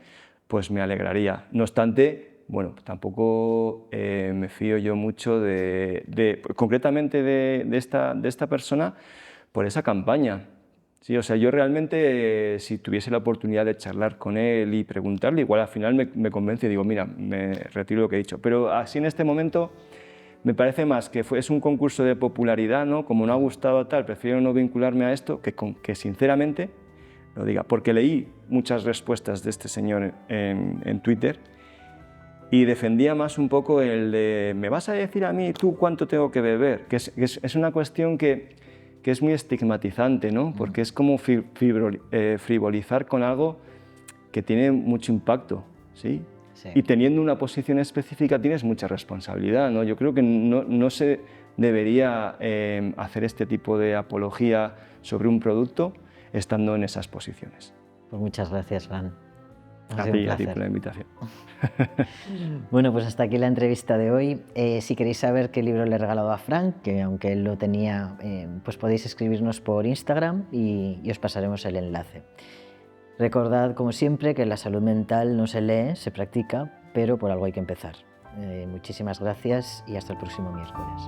pues me alegraría. No obstante, bueno, tampoco me fío yo mucho concretamente de esta persona por esa campaña. Sí, o sea, yo realmente, si tuviese la oportunidad de charlar con él y preguntarle, igual al final me convence y digo, mira, me retiro lo que he dicho. Pero así en este momento me parece más que es un concurso de popularidad, ¿no? Como no ha gustado tal, prefiero no vincularme a esto, que sinceramente lo diga. Porque leí muchas respuestas de este señor en Twitter y defendía más un poco el de, ¿me vas a decir a mí tú cuánto tengo que beber? Que es una cuestión que es muy estigmatizante, ¿no? Porque es como frivolizar con algo que tiene mucho impacto, ¿sí? Sí. Y teniendo una posición específica tienes mucha responsabilidad, ¿no? Yo creo que no se debería hacer este tipo de apología sobre un producto estando en esas posiciones. Pues muchas gracias, Fran. A ti por la invitación. Bueno, pues hasta aquí la entrevista de hoy. Si queréis saber qué libro le he regalado a Fran, que aunque él lo tenía, pues podéis escribirnos por Instagram y os pasaremos el enlace. Recordad, como siempre, que la salud mental no se lee, se practica, pero por algo hay que empezar. Muchísimas gracias y hasta el próximo miércoles.